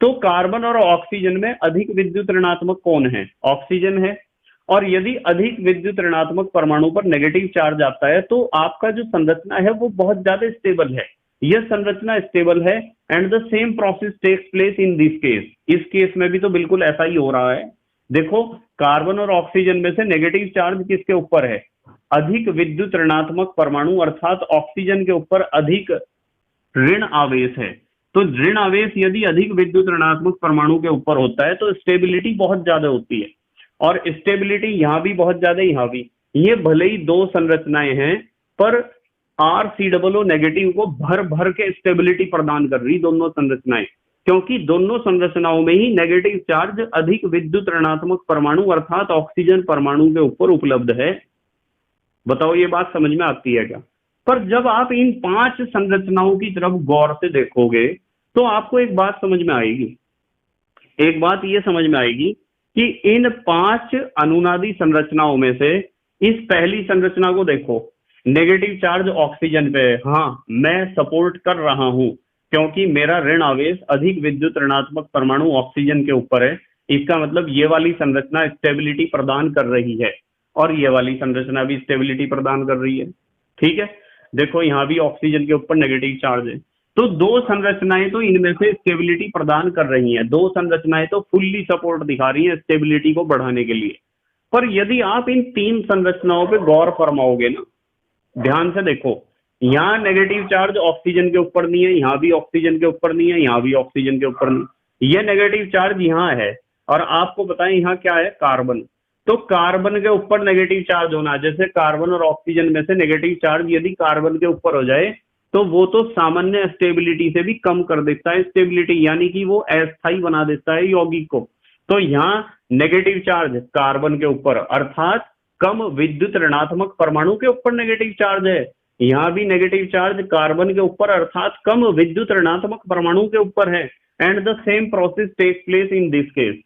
तो कार्बन और ऑक्सीजन में अधिक विद्युत ऋणात्मक कौन है? ऑक्सीजन है। और यदि अधिक विद्युत ऋणात्मक परमाणु पर नेगेटिव चार्ज आता है तो आपका जो संरचना है वो बहुत ज्यादा स्टेबल है, यह संरचना स्टेबल है। And the same process takes place in this case, इस केस में भी तो बिल्कुल ऐसा ही हो रहा है। देखो कार्बन और ऑक्सीजन में से नेगेटिव चार्ज किसके ऊपर है? अधिक विद्युत ऋणात्मक परमाणु, अर्थात ऑक्सीजन के ऊपर अधिक ऋण आवेश है। तो ऋण आवेश यदि अधिक विद्युत ऋणात्मक परमाणु के ऊपर होता है तो स्टेबिलिटी बहुत ज्यादा होती है, और स्टेबिलिटी यहां भी बहुत ज्यादा, यहां भी। ये भले ही 2 संरचनाएं हैं, पर RCOO नेगेटिव को भर भर के स्टेबिलिटी प्रदान कर रही दोनों संरचनाएं, क्योंकि दोनों संरचनाओं में ही नेगेटिव चार्ज अधिक विद्युत ऋणात्मक परमाणु अर्थात ऑक्सीजन परमाणु के ऊपर उपलब्ध है। बताओ ये बात समझ में आती है क्या? पर जब आप इन 5 संरचनाओं की तरफ गौर से देखोगे तो आपको एक बात समझ में आएगी, एक बात ये समझ में आएगी कि इन 5 अनुनादी संरचनाओं में से इस पहली संरचना को देखो, नेगेटिव चार्ज ऑक्सीजन पे है। हाँ, मैं सपोर्ट कर रहा हूं क्योंकि मेरा ऋण आवेश अधिक विद्युत ऋणात्मक परमाणु ऑक्सीजन के ऊपर है। इसका मतलब ये वाली संरचना स्टेबिलिटी प्रदान कर रही है और ये वाली संरचना भी स्टेबिलिटी प्रदान कर रही है। ठीक है, देखो यहां भी ऑक्सीजन के ऊपर नेगेटिव चार्ज है, तो 2 संरचनाएं तो इनमें से स्टेबिलिटी प्रदान कर रही हैं, 2 संरचनाएं तो फुल्ली सपोर्ट दिखा रही हैं स्टेबिलिटी को बढ़ाने के लिए। पर यदि आप इन 3 संरचनाओं पे गौर फरमाओगे ना, ध्यान से देखो, यहाँ नेगेटिव चार्ज ऑक्सीजन के ऊपर नहीं है, यहाँ भी ऑक्सीजन के ऊपर नहीं है, यहाँ भी ऑक्सीजन के ऊपर नहीं, ये नेगेटिव चार्ज यहाँ है। और आपको बताएं यहाँ क्या है, कार्बन। तो कार्बन के ऊपर नेगेटिव चार्ज होना, जैसे कार्बन और ऑक्सीजन में से नेगेटिव चार्ज यदि कार्बन के ऊपर हो जाए तो वो तो सामान्य स्टेबिलिटी से भी कम कर देता है स्टेबिलिटी, यानी कि वो अस्थायी बना देता है यौगिक को। तो यहाँ नेगेटिव चार्ज कार्बन के ऊपर, अर्थात कम विद्युत ऋणात्मक परमाणु के ऊपर नेगेटिव चार्ज है। यहाँ भी नेगेटिव चार्ज कार्बन के ऊपर, अर्थात कम विद्युत ऋणात्मक परमाणु के ऊपर है। And the same process takes place in this case,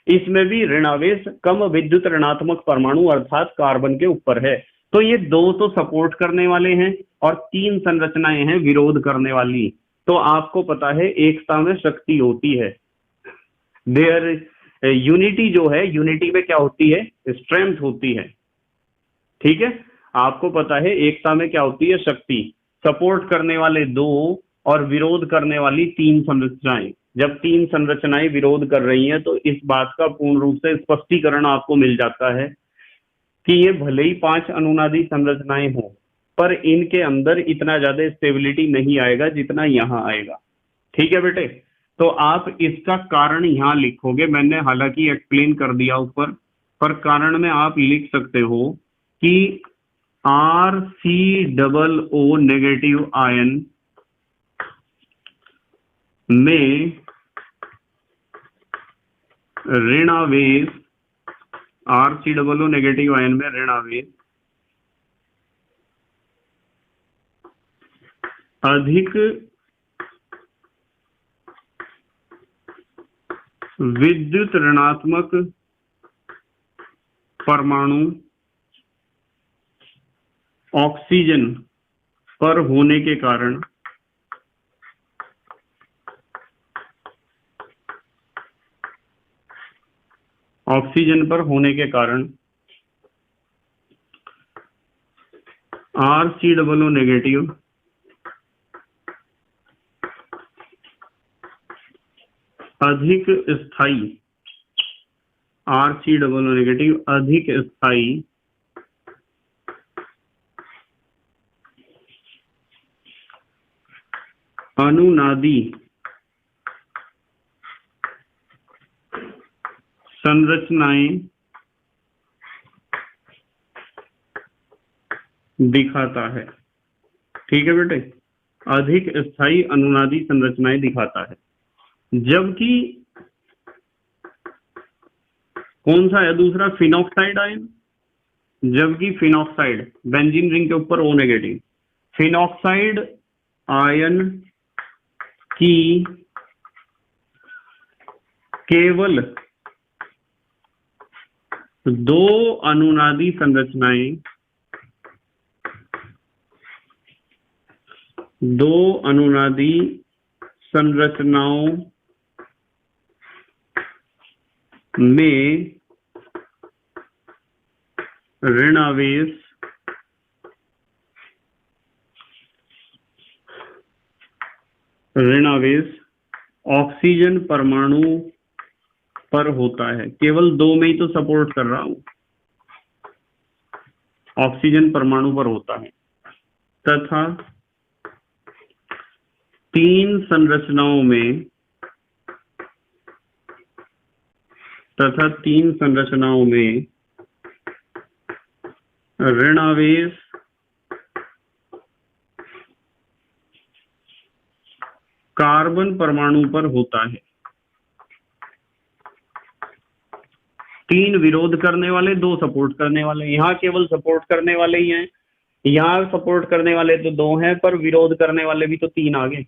इसमें भी ऋणावेश कम विद्युत ऋणात्मक परमाणु अर्थात कार्बन के ऊपर है। तो ये दो तो सपोर्ट करने वाले हैं और तीन संरचनाएं हैं विरोध करने वाली। तो आपको पता है एकता में शक्ति होती है, देयर यूनिटी जो है, यूनिटी में क्या होती है, स्ट्रेंथ होती है। ठीक है, आपको पता है एकता में क्या होती है, शक्ति। सपोर्ट करने वाले दो और विरोध करने वाली तीन संरचनाएं। जब तीन संरचनाएं विरोध कर रही हैं तो इस बात का पूर्ण रूप से स्पष्टीकरण आपको मिल जाता है कि ये भले ही 5 अनुनादी संरचनाएं हों, पर इनके अंदर इतना ज्यादा स्टेबिलिटी नहीं आएगा जितना यहाँ आएगा। ठीक है बेटे, तो आप इसका कारण यहाँ लिखोगे, मैंने हालांकि एक्सप्लेन कर दिया ऊपर, पर कारण में आप लिख सकते हो कि RCOO नेगेटिव आयन में ऋणावेश, RCOO नेगेटिव आयन में ऋणावेश अधिक विद्युत ऋणात्मक परमाणु ऑक्सीजन पर होने के कारण RCOO नेगेटिव अधिक स्थायी, RCOO नेगेटिव अधिक स्थायी अनुनादी संरचनाएं दिखाता है। ठीक है बेटे, अधिक स्थायी अनुनादी संरचनाएं दिखाता है। जबकि कौन सा है दूसरा, फिनॉक्साइड आयन, जबकि फिनॉक्साइड बेंजीन रिंग के ऊपर O नेगेटिव, फिनॉक्साइड आयन की केवल दो अनुनादी संरचनाओं में ऋणावेश ऑक्सीजन परमाणु पर होता है। केवल दो में ही तो सपोर्ट कर रहा हूं, ऑक्सीजन परमाणु पर होता है। तथा तीन संरचनाओं में ऋणावेश कार्बन परमाणु पर होता है। तीन विरोध करने वाले, दो सपोर्ट करने वाले। यहाँ केवल सपोर्ट करने वाले ही हैं, यहाँ सपोर्ट करने वाले तो दो हैं, पर विरोध करने वाले भी तो तीन आ गए।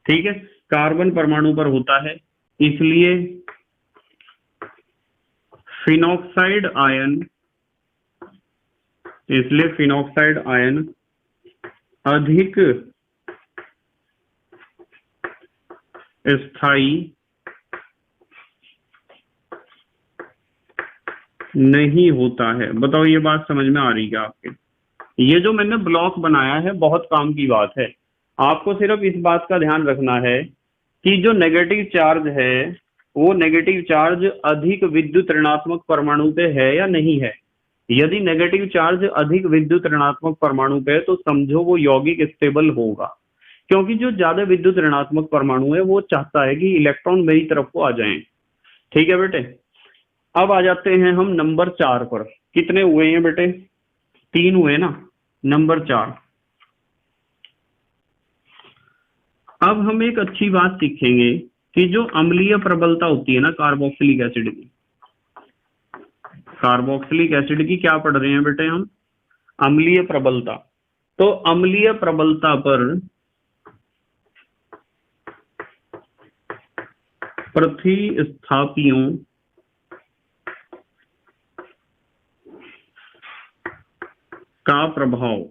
ठीक है, कार्बन परमाणु पर होता है, इसलिए फिनॉक्साइड आयन अधिक स्थायी नहीं होता है। बताओ ये बात समझ में आ रही है आपके? ये जो मैंने ब्लॉक बनाया है बहुत काम की बात है। आपको सिर्फ इस बात का ध्यान रखना है कि जो नेगेटिव चार्ज है वो नेगेटिव चार्ज अधिक विद्युत ऋणात्मक परमाणु पे है या नहीं है। यदि नेगेटिव चार्ज अधिक विद्युत ऋणात्मक परमाणु पे है तो समझो वो यौगिक स्टेबल होगा, क्योंकि जो ज्यादा विद्युत ऋणात्मक परमाणु है वो चाहता है कि इलेक्ट्रॉन मेरी तरफ को आ जाएं। ठीक है बेटे, अब आ जाते हैं हम नंबर 4 पर। कितने हुए हैं बेटे? 3 हुए ना। नंबर 4, अब हम एक अच्छी बात सीखेंगे कि जो अम्लीय प्रबलता होती है ना कार्बोक्सिलिक एसिड की, कार्बोक्सिलिक एसिड की क्या पढ़ रहे हैं बेटे हम? अम्लीय प्रबलता। तो अम्लीय प्रबलता पर प्रतिस्थापियों का प्रभाव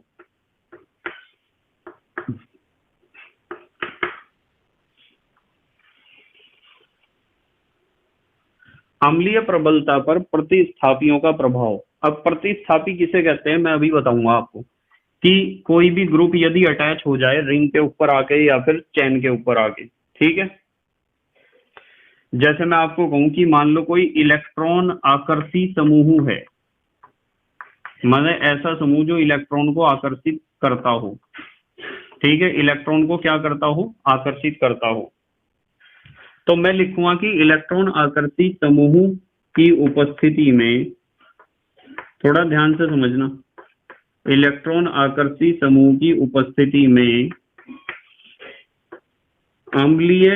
अम्लीय प्रबलता पर प्रतिस्थापियों का प्रभाव। अब प्रतिस्थापी किसे कहते हैं मैं अभी बताऊंगा आपको, कि कोई भी ग्रुप यदि अटैच हो जाए रिंग के ऊपर आके या फिर चेन के ऊपर आके, ठीक है। जैसे मैं आपको कहूं कि मान लो कोई इलेक्ट्रॉन आकर्षी समूह है, माने ऐसा समूह जो इलेक्ट्रॉन को आकर्षित करता हो, ठीक है, इलेक्ट्रॉन को क्या करता हो? आकर्षित करता हो। तो मैं लिखूंगा कि इलेक्ट्रॉन आकर्षी समूह की उपस्थिति में, थोड़ा ध्यान से समझना, इलेक्ट्रॉन आकर्षी समूह की उपस्थिति में अम्लीय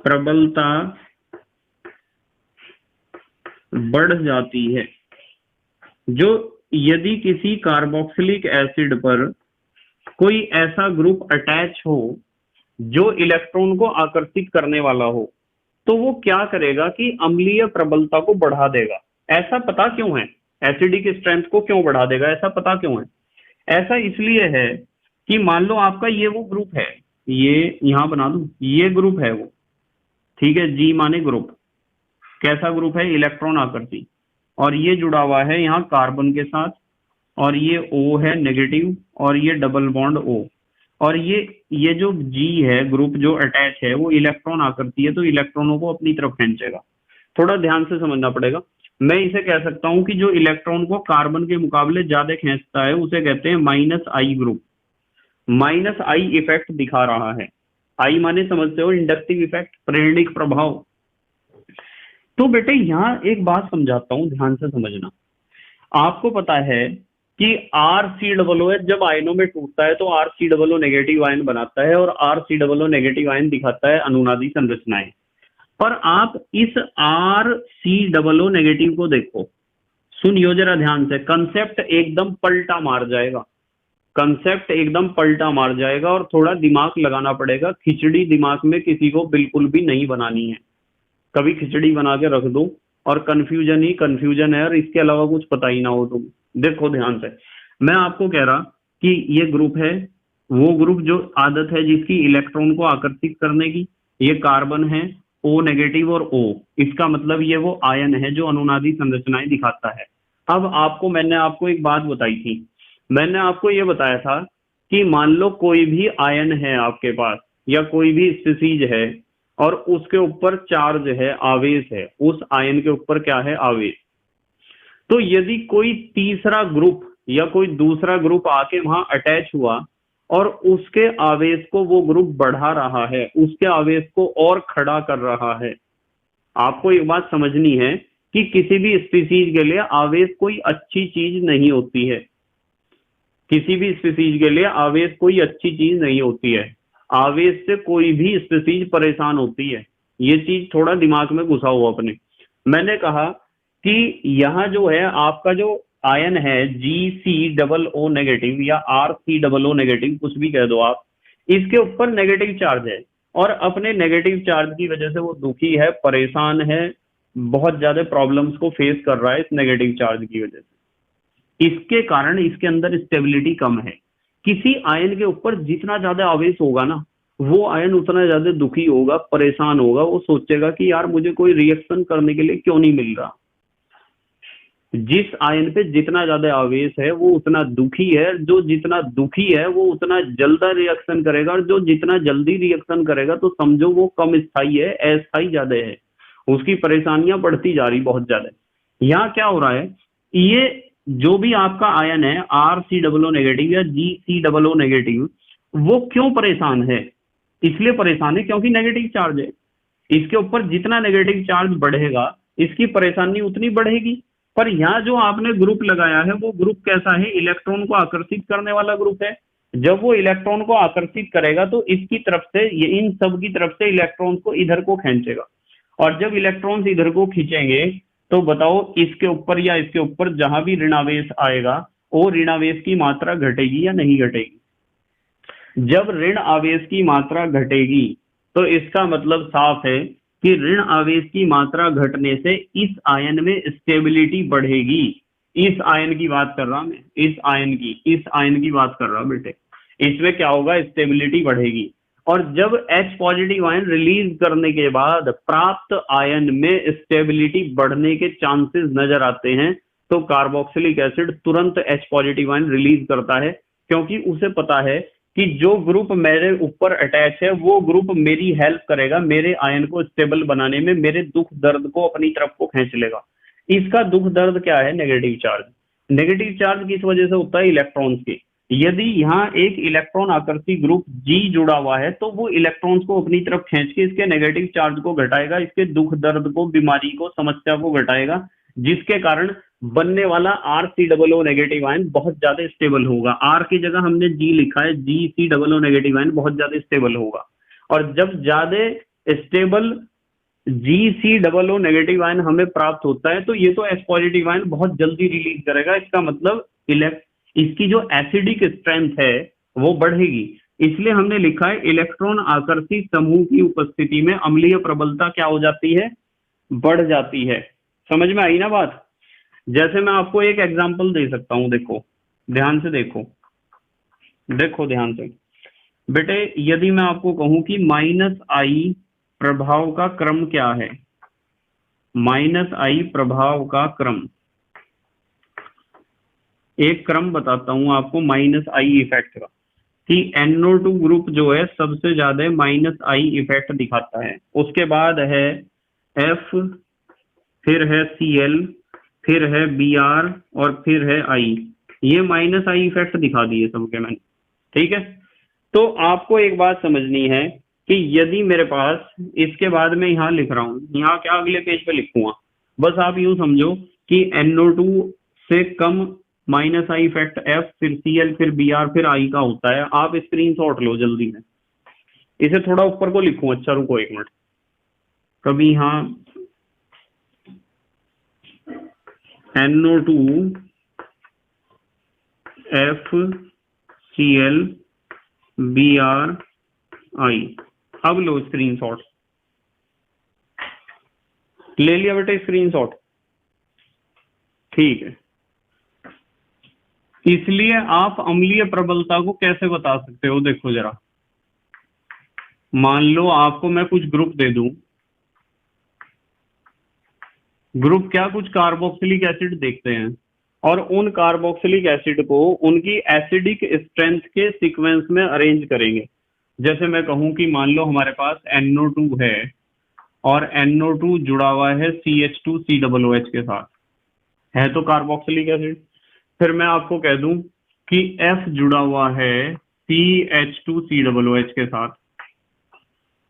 प्रबलता बढ़ जाती है। जो यदि किसी कार्बोक्सिलिक एसिड पर कोई ऐसा ग्रुप अटैच हो जो इलेक्ट्रॉन को आकर्षित करने वाला हो, तो वो क्या करेगा कि अम्लीय प्रबलता को बढ़ा देगा। ऐसा पता क्यों है? एसिडिक स्ट्रेंथ को क्यों बढ़ा देगा, ऐसा पता क्यों है? ऐसा इसलिए है कि मान लो आपका ये वो ग्रुप है, ये यहां बना दूं, ये ग्रुप है वो, ठीक है, जी माने ग्रुप। कैसा ग्रुप है? इलेक्ट्रॉन आकर्षी। और ये जुड़ा हुआ है यहाँ कार्बन के साथ, और ये O है नेगेटिव, और ये डबल बॉन्ड O, और ये जो G है ग्रुप जो अटैच है वो इलेक्ट्रॉन आकृति है, तो इलेक्ट्रॉनों को अपनी तरफ खींचेगा। थोड़ा ध्यान से समझना पड़ेगा। मैं इसे कह सकता हूं कि जो इलेक्ट्रॉन को कार्बन के मुकाबले ज्यादा खींचता है उसे कहते हैं -I ग्रुप। -I इफेक्ट दिखा रहा है। I माने समझते हो इंडक्टिव इफेक्ट, प्रेरणिक प्रभाव। तो बेटे यहां एक बात समझाता हूं, ध्यान से समझना। आपको पता है कि RCOO जब आयनों में टूटता है तो RCOO नेगेटिव आयन बनाता है, और RCOO नेगेटिव आयन दिखाता है अनुनादी संरचनाएं। पर आप इस RCOO नेगेटिव को देखो, सुनियो जरा ध्यान से, कंसेप्ट एकदम पलटा मार जाएगा, कंसेप्ट एकदम पलटा मार जाएगा, और थोड़ा दिमाग लगाना पड़ेगा। खिचड़ी दिमाग में किसी को बिल्कुल भी नहीं बनानी है। कभी खिचड़ी बना के रख दो और कंफ्यूजन ही कंफ्यूजन है, और इसके अलावा कुछ पता ही ना हो तुम। देखो ध्यान से, मैं आपको कह रहा कि ये ग्रुप है, वो ग्रुप जो आदत है जिसकी इलेक्ट्रॉन को आकर्षित करने की, ये कार्बन है, O नेगेटिव और O, इसका मतलब ये वो आयन है जो अनुनादी संरचनाएं दिखाता है। अब मैंने आपको एक बात बताई थी, मैंने आपको ये बताया था कि मान लो कोई भी आयन है आपके पास, या कोई भी स्पीसीज है, और उसके ऊपर चार्ज है, आवेश है, उस आयन के ऊपर क्या है? आवेश। तो यदि कोई तीसरा ग्रुप या कोई दूसरा ग्रुप आके वहां अटैच हुआ और उसके आवेश को वो ग्रुप बढ़ा रहा है, उसके आवेश को और खड़ा कर रहा है। आपको एक बात समझनी है कि किसी भी स्पीसीज के लिए आवेश कोई अच्छी चीज नहीं होती है, किसी भी स्पीसीज के लिए आवेश कोई अच्छी चीज नहीं होती है। आवेश से कोई भी स्पीसीज परेशान होती है, ये चीज थोड़ा दिमाग में घुसाओ अपने। मैंने कहा कि यहाँ जो है आपका जो आयन है GCOO नेगेटिव या RCOO नेगेटिव, कुछ भी कह दो आप, इसके ऊपर नेगेटिव चार्ज है, और अपने नेगेटिव चार्ज की वजह से वो दुखी है, परेशान है, बहुत ज्यादा प्रॉब्लम्स को फेस कर रहा है इस नेगेटिव चार्ज की वजह से। इसके कारण इसके अंदर स्टेबिलिटी कम है। किसी आयन के ऊपर जितना ज्यादा आवेश होगा ना, वो आयन उतना ज्यादा दुखी होगा, परेशान होगा, वो सोचेगा कि यार मुझे कोई रिएक्शन करने के लिए क्यों नहीं मिल रहा। जिस आयन पे जितना ज्यादा आवेश है वो उतना दुखी है, जो जितना दुखी है वो उतना जल्दी रिएक्शन करेगा, और जो जितना जल्दी रिएक्शन करेगा तो समझो वो कम स्थायी है, अस्थायी ज्यादा है। उसकी परेशानियां बढ़ती जा रही बहुत ज्यादा। यहाँ क्या हो रहा है, ये जो भी आपका आयन है RCOO नेगेटिव या GCOO नेगेटिव, वो क्यों परेशान है? इसलिए परेशान है क्योंकि नेगेटिव चार्ज है। इसके ऊपर जितना नेगेटिव चार्ज बढ़ेगा इसकी परेशानी उतनी बढ़ेगी। पर यहाँ जो आपने ग्रुप लगाया है वो ग्रुप कैसा है? इलेक्ट्रॉन को आकर्षित करने वाला ग्रुप है। जब वो इलेक्ट्रॉन को आकर्षित करेगा तो इसकी तरफ से, ये इन सब की तरफ से इलेक्ट्रॉन को इधर को खींचेगा, और जब इलेक्ट्रॉन्स इधर को खींचेंगे तो बताओ इसके ऊपर या इसके ऊपर जहां भी ऋणावेश आएगा वो ऋणावेश की मात्रा घटेगी या नहीं घटेगी? जब ऋण आवेश की मात्रा घटेगी तो इसका मतलब साफ है कि ऋण आवेश की मात्रा घटने से इस आयन में स्टेबिलिटी बढ़ेगी। इस आयन की बात कर रहा मैं, इस आयन की बात कर रहा बेटे। इसमें क्या होगा? स्टेबिलिटी बढ़ेगी। और जब H पॉजिटिव आयन रिलीज करने के बाद प्राप्त आयन में स्टेबिलिटी बढ़ने के चांसेस नजर आते हैं, तो कार्बोक्सिलिक एसिड तुरंत H पॉजिटिव आयन रिलीज करता है, क्योंकि उसे पता है कि जो ग्रुप मेरे ऊपर अटैच है वो ग्रुप मेरी हेल्प करेगा, मेरे आयन को स्टेबल बनाने में, मेरे दुख दर्द को अपनी तरफ को खींच लेगा। इसका दुख दर्द क्या है? Negative charge. नेगेटिव चार्ज किस वजह से होता है? इलेक्ट्रॉन्स की। यदि यहाँ एक इलेक्ट्रॉन आकर्षी ग्रुप G जुड़ा हुआ है तो वो इलेक्ट्रॉन्स को अपनी तरफ खींच के इसके नेगेटिव चार्ज को घटाएगा, इसके दुख दर्द को, बीमारी को, समस्या को घटाएगा, जिसके कारण बनने वाला RCOO नेगेटिव आयन बहुत ज्यादा स्टेबल होगा। R की जगह हमने G लिखा है, GCOO नेगेटिव आयन बहुत ज्यादा स्टेबल होगा। और जब ज्यादा स्टेबल GCOO नेगेटिव आयन हमें प्राप्त होता है तो ये तो H पॉजिटिव आयन बहुत जल्दी रिलीज करेगा। इसका मतलब इसकी जो एसिडिक स्ट्रेंथ है वो बढ़ेगी। इसलिए हमने लिखा है इलेक्ट्रॉन आकर्षी समूह की उपस्थिति में अम्लीय प्रबलता क्या हो जाती है? बढ़ जाती है। समझ में आई ना बात? जैसे मैं आपको एक एग्जांपल दे सकता हूं, देखो ध्यान से, देखो ध्यान से बेटे। यदि मैं आपको कहूं कि -I प्रभाव का क्रम क्या है, -I प्रभाव का क्रम, एक क्रम बताता हूं आपको -I इफेक्ट का, कि NO2 ग्रुप जो है सबसे ज्यादा -I इफेक्ट दिखाता है। उसके बाद है F, फिर है Cl, फिर है Br और फिर है I। ये -I इफेक्ट दिखा दिए सबके मैंने, ठीक है। तो आपको एक बात समझनी है कि यदि मेरे पास, इसके बाद में यहाँ लिख रहा हूं, यहाँ क्या अगले पेज पे लिखूंगा, बस आप यूं समझो कि NO2 से कम -I इफेक्ट F, फिर Cl, फिर Br, फिर I का होता है। आप स्क्रीनशॉट लो जल्दी में, इसे थोड़ा ऊपर को लिखूं। अच्छा रुको एक मिनट, कभी यहाँ NO2 F Cl Br I, अब लो स्क्रीनशॉट। ले लिया बेटे स्क्रीनशॉट? ठीक है। इसलिए आप अम्लीय प्रबलता को कैसे बता सकते हो? देखो जरा, मान लो आपको मैं कुछ ग्रुप दे दूं, ग्रुप क्या, कुछ कार्बोक्सिलिक एसिड देखते हैं, और उन कार्बोक्सिलिक एसिड को उनकी एसिडिक स्ट्रेंथ के सीक्वेंस में अरेंज करेंगे। जैसे मैं कहूं कि मान लो हमारे पास NO2 है और NO2 जुड़ा हुआ है CH2COOH के साथ, है तो कार्बोक्सिलिक एसिड। फिर मैं आपको कह दूं कि F जुड़ा हुआ है CH2COOH के साथ,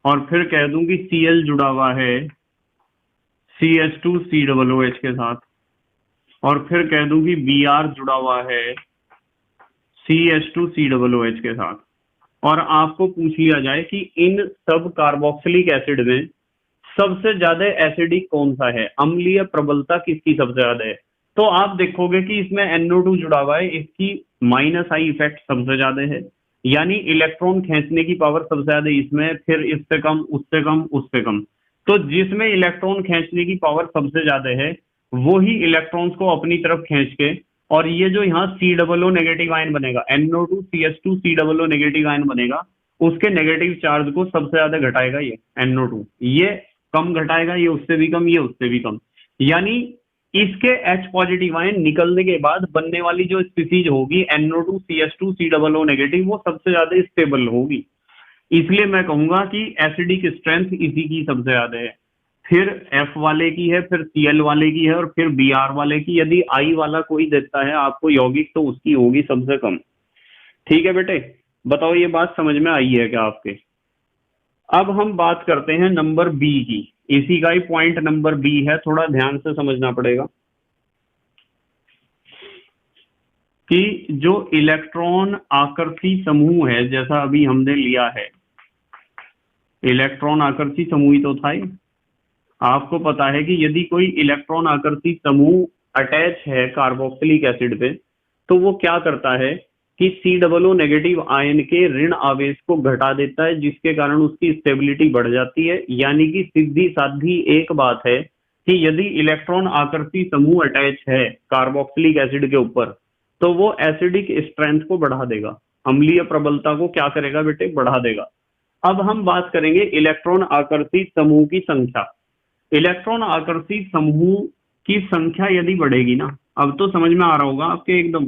और फिर कह दूं कि Cl जुड़ा हुआ है CH2COOH के साथ, और फिर कह दूं कि Br जुड़ा हुआ है CH2COOH के साथ, और आपको पूछ लिया जाए कि इन सब कार्बोक्सिलिक एसिड में सबसे ज्यादा एसिडिक कौन सा है, अम्लीय प्रबलता किसकी सबसे ज्यादा है, तो आप देखोगे कि इसमें NO2 जुड़ा हुआ है, इसकी -I इफेक्ट सबसे ज्यादा है, यानी इलेक्ट्रॉन खींचने की पावर सबसे ज्यादा इसमें, फिर इससे कम, उससे कम, उससे कम। तो जिसमें इलेक्ट्रॉन खींचने की पावर सबसे ज्यादा है वो ही इलेक्ट्रॉन्स को अपनी तरफ खींच के, और ये जो यहाँ COO नेगेटिव आयन बनेगा, NO2 CH2 COO negative ion बनेगा, उसके नेगेटिव चार्ज को सबसे ज्यादा घटाएगा ये NO2, ये कम घटाएगा, ये उससे भी कम, ये उससे भी कम। यानी इसके H पॉजिटिव आयन निकलने के बाद बनने वाली जो स्पीसीज होगी NO2 CH2 COO नेगेटिव, वो सबसे ज्यादा स्टेबल होगी। इसलिए मैं कहूंगा कि एसिडिक स्ट्रेंथ इसी की सबसे ज्यादा है। फिर एफ वाले की है, फिर सीएल वाले की है, और फिर बीआर वाले की। यदि आई वाला कोई देता है आपको यौगिक तो उसकी होगी सबसे कम। ठीक है बेटे, बताओ ये बात समझ में आई है क्या आपके? अब हम बात करते हैं नंबर बी की। इसी का ही पॉइंट नंबर बी है, थोड़ा ध्यान से समझना पड़ेगा कि जो इलेक्ट्रॉन आकर्षी समूह है, जैसा अभी हमने लिया है, इलेक्ट्रॉन आकर्षी समूह ही तो था ये। आपको पता है कि यदि कोई इलेक्ट्रॉन आकर्षी समूह अटैच है कार्बोक्सिलिक एसिड पे, तो वो क्या करता है कि C double O negative ion के ऋण आवेश को घटा देता है, जिसके कारण उसकी स्टेबिलिटी बढ़ जाती है। यानी कि सीधी साधी एक बात है कि यदि इलेक्ट्रॉन आकर्षी समूह अटैच है कार्बोक्सिलिक एसिड के ऊपर, तो वो एसिडिक स्ट्रेंथ को बढ़ा देगा, अम्लीय प्रबलता को क्या करेगा बेटे, बढ़ा देगा। अब हम बात करेंगे इलेक्ट्रॉन आकर्षी समूह की संख्या। इलेक्ट्रॉन आकर्षी समूह की संख्या यदि बढ़ेगी ना, अब तो समझ में आ रहा होगा आपके एकदम,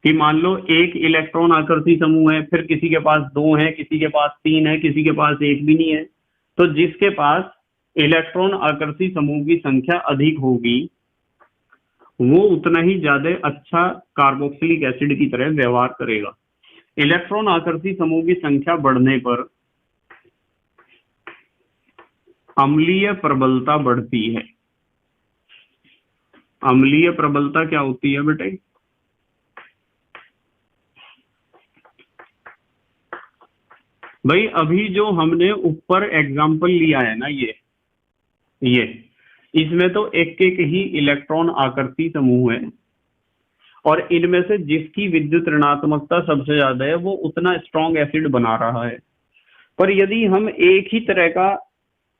कि मान लो एक इलेक्ट्रॉन आकर्षी समूह है, फिर किसी के पास 2 है, किसी के पास 3 है, किसी के पास एक भी नहीं है। तो जिसके पास इलेक्ट्रॉन आकर्षी समूह की संख्या अधिक होगी, वो उतना ही ज्यादा अच्छा कार्बोक्सिलिक एसिड की तरह व्यवहार करेगा। इलेक्ट्रॉन आकर्षी समूह की संख्या बढ़ने पर अम्लीय प्रबलता बढ़ती है। अम्लीय प्रबलता क्या होती है बेटे? भाई अभी जो हमने ऊपर एग्जाम्पल लिया है ना, ये इसमें तो एक एक ही इलेक्ट्रॉन आकर्षी समूह है, और इनमें से जिसकी विद्युत ऋणात्मकता सबसे ज्यादा है वो उतना स्ट्रॉन्ग एसिड बना रहा है। पर यदि हम एक ही तरह का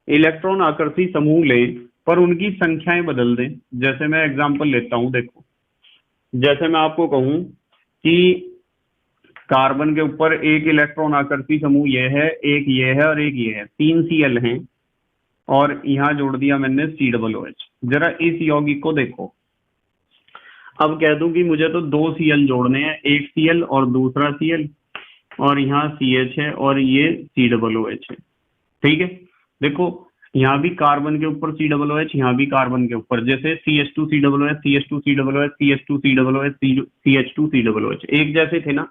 इलेक्ट्रॉन आकर्षी समूह लें पर उनकी संख्याएं बदल दें, जैसे मैं एग्जांपल लेता हूं, देखो जैसे मैं आपको कहूं कि कार्बन के ऊपर एक इलेक्ट्रॉन आकर्षी समूह ये है, एक ये है और एक ये है, 3 सीएल हैं, और यहां जोड़ दिया मैंने सी डबल ओ एच। जरा इस यौगिक को देखो, अब कह दूं कि मुझे तो 2 सीएल जोड़ने हैं, एक सीएल और दूसरा सीएल, और यहाँ सी एच है और ये सी डबल ओ एच है। ठीक है, देखो यहाँ भी कार्बन के ऊपर सी डबल ओ एच, यहाँ भी कार्बन के ऊपर, जैसे C H two C double O H, C H two C double O H, C H two C double O H, C H two C double O H, एक जैसे थे ना,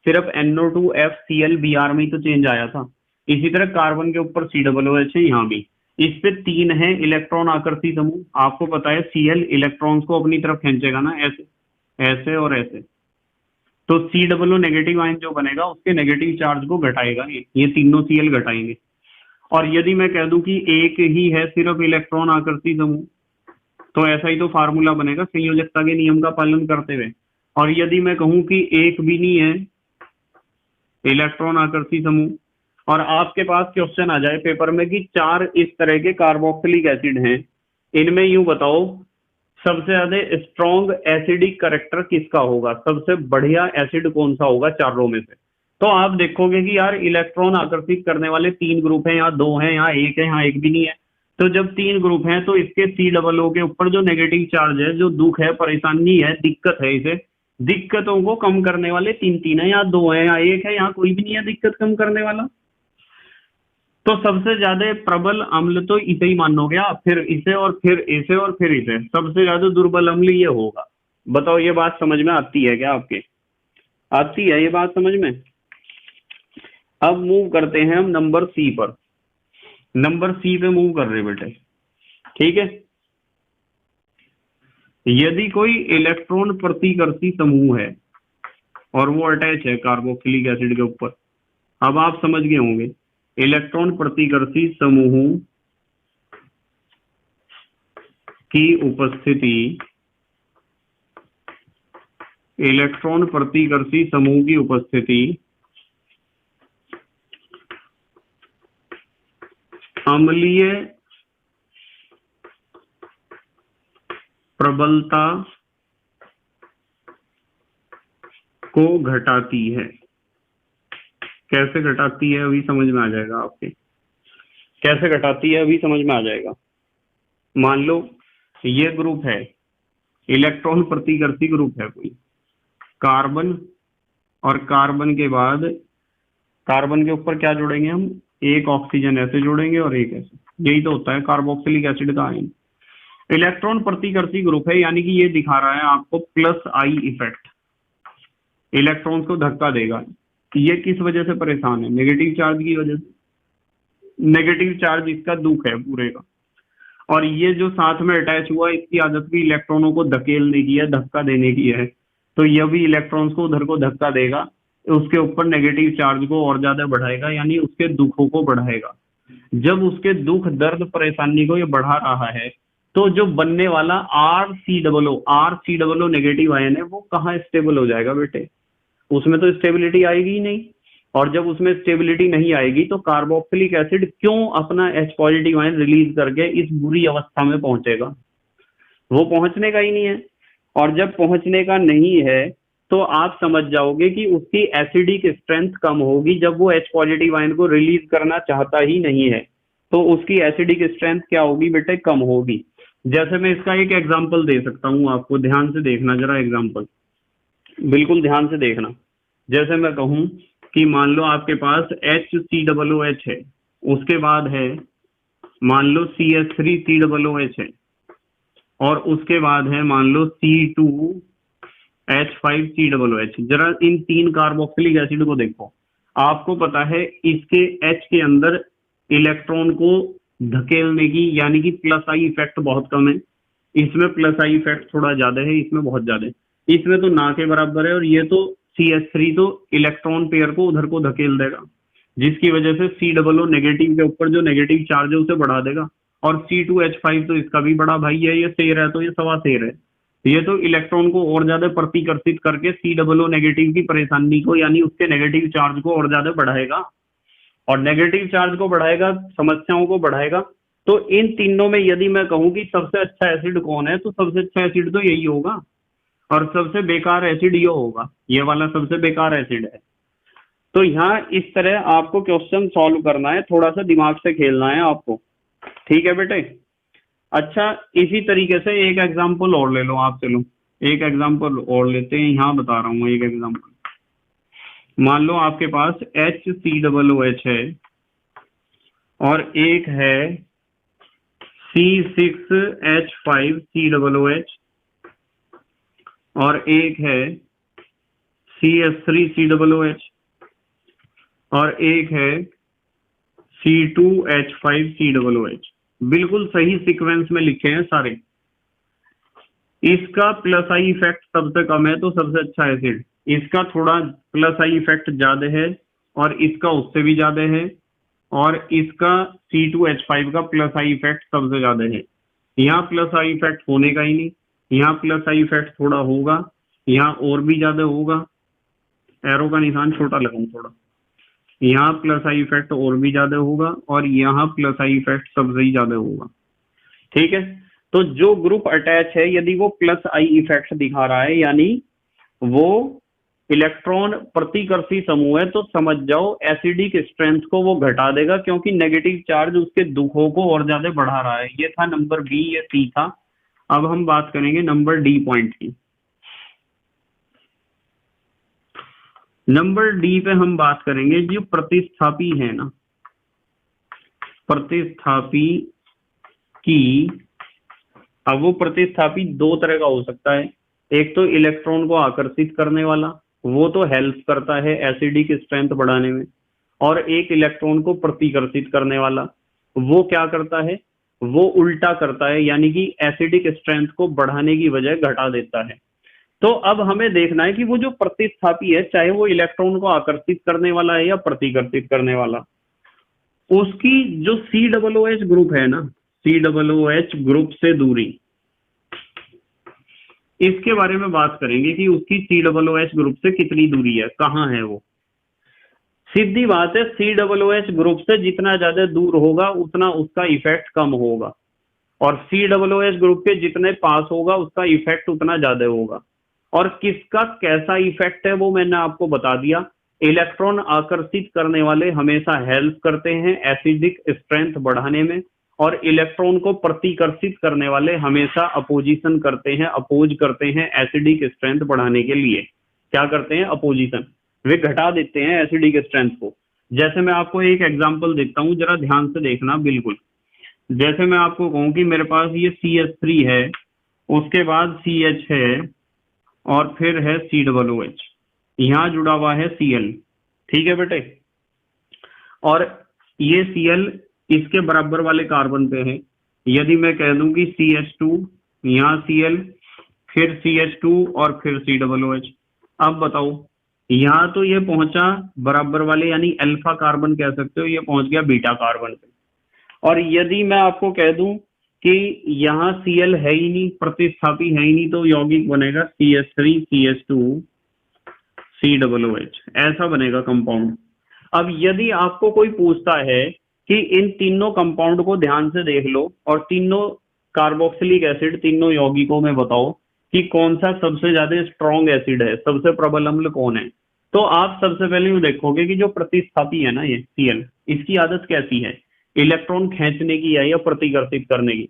सिर्फ NO2FCl में ही तो चेंज आया था। इसी तरह कार्बन के ऊपर सी डबल ओ एच है, यहाँ भी इस पे 3 है इलेक्ट्रॉन आकर्षी समूह। आपको पता है Cl इलेक्ट्रॉन्स को अपनी तरफ खींचेगा ना, ऐसे ऐसे और ऐसे, तो C double O negative ion जो बनेगा उसके नेगेटिव चार्ज को घटाएगा, ये तीनों Cl घटाएंगे। और यदि मैं कह दूं कि एक ही है सिर्फ इलेक्ट्रॉन आकर्षी समूह, तो ऐसा ही तो फार्मूला बनेगा संयोजकता के नियम का पालन करते हुए। और यदि मैं कहूं कि एक भी नहीं है इलेक्ट्रॉन आकर्षी समूह, और आपके पास क्वेश्चन आ जाए पेपर में कि 4 इस तरह के कार्बोक्सिलिक एसिड हैं, इनमें यूं बताओ सबसे ज्यादा स्ट्रॉन्ग एसिडिक करेक्टर किसका होगा, सबसे बढ़िया एसिड कौन सा होगा चारों में से? तो आप देखोगे कि यार इलेक्ट्रॉन आकर्षित करने वाले 3 ग्रुप हैं, यहाँ 2 हैं, यहाँ एक है, यहाँ एक भी नहीं है। तो जब 3 ग्रुप हैं तो इसके सी डबल ओ के ऊपर जो नेगेटिव चार्ज है, जो दुख है, परेशानी है, दिक्कत है, इसे दिक्कतों को कम करने वाले 3 है, यहाँ 2 है, यहाँ एक है, यहाँ कोई भी नहीं है दिक्कत कम करने वाला। तो सबसे ज्यादा प्रबल अम्ल तो इसे ही मानोगे आप, फिर इसे और फिर इसे और फिर इसे, सबसे ज्यादा दुर्बल अम्ल ये होगा। बताओ ये बात समझ में आती है क्या आपके? आती है ये बात समझ में? अब मूव करते हैं हम नंबर सी पर। नंबर सी पे मूव कर रहे बेटे, ठीक है। यदि कोई इलेक्ट्रॉन प्रतिकर्षी समूह है और वो अटैच है कार्बोक्सिलिक एसिड के ऊपर, अब आप समझ गए होंगे इलेक्ट्रॉन प्रतिकर्षी समूह की उपस्थिति, इलेक्ट्रॉन प्रतिकर्षी समूह की उपस्थिति अम्लीय प्रबलता को घटाती है। कैसे घटाती है अभी समझ में आ जाएगा आपके, कैसे घटाती है अभी समझ में आ जाएगा। मान लो ये ग्रुप है, इलेक्ट्रॉन प्रतिकर्षी ग्रुप है कोई, कार्बन, और कार्बन के बाद कार्बन के ऊपर क्या जोड़ेंगे हम, एक ऑक्सीजन ऐसे जोड़ेंगे और एक ऐसे, यही तो होता है कार्बोक्सिलिक एसिड का आयन। इलेक्ट्रॉन प्रतिकर्षी ग्रुप है, यानी कि ये दिखा रहा है आपको प्लस आई इफेक्ट, इलेक्ट्रॉन्स को धक्का देगा। ये किस वजह से परेशान है? नेगेटिव चार्ज की वजह से। नेगेटिव चार्ज इसका दुख है पूरे का। और ये जो साथ में अटैच हुआ, इसकी आदत भी इलेक्ट्रॉनों को धकेलने की है, धक्का देने की है। तो यह भी इलेक्ट्रॉन्स को उधर को धक्का देगा, उसके ऊपर नेगेटिव चार्ज को और ज्यादा बढ़ाएगा, यानी उसके दुखों को बढ़ाएगा। जब उसके दुख दर्द परेशानी को ये बढ़ा रहा है, तो जो बनने वाला R C double O negative ion है, वो कहाँ स्टेबल हो जाएगा बेटे? उसमें तो स्टेबिलिटी आएगी ही नहीं। और जब उसमें स्टेबिलिटी नहीं आएगी तो कार्बोक्सिलिक एसिड क्यों अपना H पॉजिटिव आयन रिलीज करके इस बुरी अवस्था में पहुंचेगा? वो पहुंचने का ही नहीं है। और जब पहुंचने का नहीं है तो आप समझ जाओगे कि उसकी एसिडिक स्ट्रेंथ कम होगी। जब वो H पॉजिटिव आयन को रिलीज करना चाहता ही नहीं है तो उसकी एसिडिक स्ट्रेंथ क्या होगी बेटे? कम होगी। जैसे मैं इसका एक एग्जाम्पल दे सकता हूँ आपको, ध्यान से देखना जरा एग्जाम्पल, बिल्कुल ध्यान से देखना। जैसे मैं कहूं कि मान लो आपके पास HCOOH है, उसके बाद है मान लो CH3COOH है, और उसके बाद है मान लो C2H5COOH। जरा इन तीन कार्बोक्सिलिक एसिड को देखो। आपको पता है इसके H के अंदर इलेक्ट्रॉन को धकेलने की, यानी कि प्लस आई इफेक्ट बहुत कम है। इसमें प्लस आई इफेक्ट थोड़ा ज्यादा है, इसमें बहुत ज्यादा है। इसमें तो ना के बराबर है, और ये तो CH3 तो इलेक्ट्रॉन पेयर को उधर को धकेल देगा, जिसकी वजह से C नेगेटिव के ऊपर जो नेगेटिव चार्ज है उसे बढ़ा देगा। और C2H5 तो इसका भी बड़ा भाई है, ये शेर है तो ये सवा शेर है। ये तो इलेक्ट्रॉन को और ज्यादा प्रतिकर्षित करके C नेगेटिव की परेशानी को, यानी उसके नेगेटिव चार्ज को और ज्यादा बढ़ाएगा। और नेगेटिव चार्ज को बढ़ाएगा, समस्याओं को बढ़ाएगा। तो इन तीनों में यदि मैं कहूं कि सबसे अच्छा एसिड कौन है, तो सबसे अच्छा एसिड तो यही होगा, और सबसे बेकार एसिड ये होगा, ये वाला सबसे बेकार एसिड है। तो यहाँ इस तरह आपको क्वेश्चन सॉल्व करना है, थोड़ा सा दिमाग से खेलना है आपको, ठीक है बेटे? अच्छा, इसी तरीके से एक एग्जाम्पल और ले लो आप। चलो एक एग्जाम्पल और लेते हैं, यहाँ बता रहा हूँ एक एग्जाम्पल। मान लो आपके पास HCOOH है, और एक है C6H5COOH, और एक है CH3COOH, और एक है C2H5COOH। बिल्कुल सही सीक्वेंस में लिखे हैं सारे। इसका प्लस आई इफेक्ट सबसे कम है तो सबसे अच्छा एसिड, इसका थोड़ा प्लस आई इफेक्ट ज्यादा है, और इसका उससे भी ज्यादा है, और इसका C2H5 का प्लस आई इफेक्ट सबसे ज्यादा है। यहाँ प्लस आई इफेक्ट होने का ही नहीं, यहाँ प्लस आई इफेक्ट थोड़ा होगा, यहाँ और भी ज्यादा होगा। एरो का निशान छोटा लगाऊं थोड़ा, यहाँ प्लस आई इफेक्ट और भी ज्यादा होगा, और यहाँ प्लस आई इफेक्ट सबसे ही ज्यादा होगा, ठीक है? तो जो ग्रुप अटैच है, यदि वो प्लस आई इफेक्ट दिखा रहा है, यानी वो इलेक्ट्रॉन प्रतिकर्षी समूह है, तो समझ जाओ एसिडिक स्ट्रेंथ को वो घटा देगा, क्योंकि नेगेटिव चार्ज उसके दुखों को और ज्यादा बढ़ा रहा है। ये था नंबर बी, ये सी था। अब हम बात करेंगे नंबर डी पॉइंट की। नंबर डी पे हम बात करेंगे जो प्रतिस्थापी है ना, प्रतिस्थापी की। अब वो प्रतिस्थापी दो तरह का हो सकता है। एक तो इलेक्ट्रॉन को आकर्षित करने वाला, वो तो हेल्प करता है एसिडिक स्ट्रेंथ बढ़ाने में। और एक इलेक्ट्रॉन को प्रतिकर्षित करने वाला, वो क्या करता है? वो उल्टा करता है, यानी कि एसिडिक स्ट्रेंथ को बढ़ाने की बजाय घटा देता है। तो अब हमें देखना है कि वो जो प्रतिस्थापी है, चाहे वो इलेक्ट्रॉन को आकर्षित करने वाला है या प्रतिकर्षित करने वाला, उसकी जो COOH ग्रुप है ना, COOH ग्रुप से दूरी, इसके बारे में बात करेंगे कि उसकी COOH ग्रुप से कितनी दूरी है, कहाँ है वो। सीधी बात है, COOH ग्रुप से जितना ज्यादा दूर होगा उतना उसका इफेक्ट कम होगा, और COOH ग्रुप के जितने पास होगा उसका इफेक्ट उतना ज्यादा होगा। और किसका कैसा इफेक्ट है वो मैंने आपको बता दिया। इलेक्ट्रॉन आकर्षित करने वाले हमेशा हेल्प करते हैं एसिडिक स्ट्रेंथ बढ़ाने में, और इलेक्ट्रॉन को प्रतिकर्षित करने वाले हमेशा अपोजिशन करते हैं, अपोज करते हैं एसिडिक स्ट्रेंथ बढ़ाने के लिए। क्या करते हैं? अपोजिशन, वे घटा देते हैं एसिडिक स्ट्रेंथ को। जैसे मैं आपको एक एग्जांपल देता हूं, जरा ध्यान से देखना बिल्कुल। जैसे मैं आपको कहूं कि मेरे पास ये CH3 है, उसके बाद CH है, और फिर है COOH, यहाँ जुड़ा हुआ है Cl। ठीक है बेटे, और ये Cl इसके बराबर वाले कार्बन पे है। यदि मैं कह दूं कि CH2, यहाँ Cl, फिर CH2 और फिर COOH, अब बताओ, यहाँ तो ये पहुंचा बराबर वाले यानी अल्फा कार्बन कह सकते हो, ये पहुंच गया बीटा कार्बन पे। और यदि मैं आपको कह दूं कि यहाँ Cl है ही नहीं, प्रतिस्थापी है ही नहीं, तो यौगिक बनेगा CH3 CH2 COOH, ऐसा बनेगा कंपाउंड। अब यदि आपको कोई पूछता है कि इन तीनों कंपाउंड को ध्यान से देख लो और तीनों कार्बोक्सिलिक एसिड, तीनों यौगिकों में बताओ कि कौन सा सबसे ज्यादा स्ट्रॉन्ग एसिड है, सबसे प्रबल अम्ल कौन है, तो आप सबसे पहले ये देखोगे कि जो प्रतिस्थापी है ना ये Cl, इसकी आदत कैसी है, इलेक्ट्रॉन खींचने की है या प्रतिकर्षित करने की।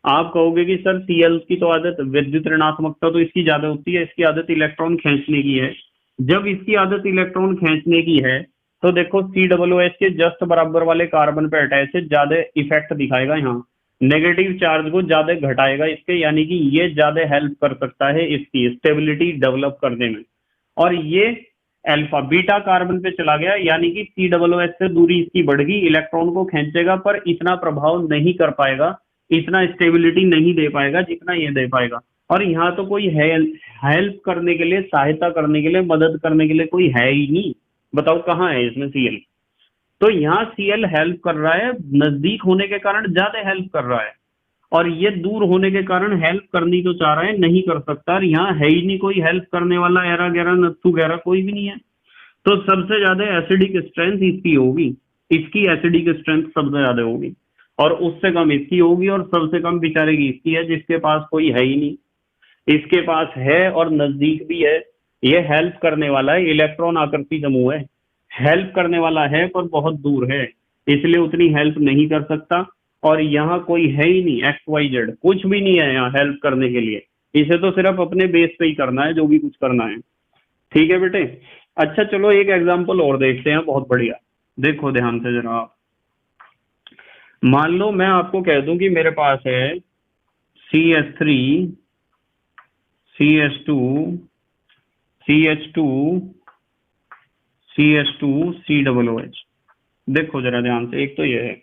आप कहोगे कि सर Cl की तो आदत विद्युत ऋणात्मकता तो इसकी ज्यादा होती है, इसकी आदत इलेक्ट्रॉन खींचने की है। जब इसकी आदत इलेक्ट्रॉन खींचने की है तो देखो COOH के जस्ट बराबर वाले कार्बन पे अटैच है, ज्यादा इफेक्ट दिखाएगा, यहाँ नेगेटिव चार्ज को ज्यादा घटाएगा इसके, यानी कि ये ज्यादा हेल्प कर सकता है इसकी स्टेबिलिटी डेवलप करने में। और ये अल्फा बीटा कार्बन पे चला गया, यानी कि COOH से दूरी इसकी बढ़ गई, इलेक्ट्रॉन को खींचेगा पर इतना प्रभाव नहीं कर पाएगा, इतना स्टेबिलिटी नहीं दे पाएगा जितना ये दे पाएगा। और यहाँ तो कोई हेल्प करने के लिए, सहायता करने के लिए, मदद करने के लिए कोई है ही नहीं। बताओ कहाँ है इसमें Cl? तो यहाँ Cl हेल्प कर रहा है, नजदीक होने के कारण ज्यादा हेल्प कर रहा है, और ये दूर होने के कारण हेल्प करनी तो चाह रहा है, नहीं कर सकता, और यहाँ है ही नहीं कोई हेल्प करने वाला, एरा गैरा नत्थु गैरा कोई भी नहीं है। तो सबसे ज्यादा एसिडिक स्ट्रेंथ इसकी होगी, इसकी एसिडिक स्ट्रेंथ सबसे ज्यादा होगी, और उससे कम इसकी होगी, और सबसे कम बेचारे की इसकी है जिसके पास कोई है ही नहीं। इसके पास है और नजदीक भी है, ये हेल्प करने वाला है, इलेक्ट्रॉन आकृति समूह है, हेल्प करने वाला है पर बहुत दूर है, इसलिए उतनी हेल्प नहीं कर सकता। और यहाँ कोई है ही नहीं, XYZ कुछ भी नहीं है यहाँ हेल्प करने के लिए, इसे तो सिर्फ अपने बेस पे ही करना है जो भी कुछ करना है। ठीक है बेटे, अच्छा चलो एक एग्जांपल और देखते हैं, बहुत बढ़िया, देखो ध्यान से जरा आप। मान लो मैं आपको कह दूं कि मेरे पास है CH3 CH2 CH2 CH2 COOH। देखो जरा ध्यान से, एक तो ये है,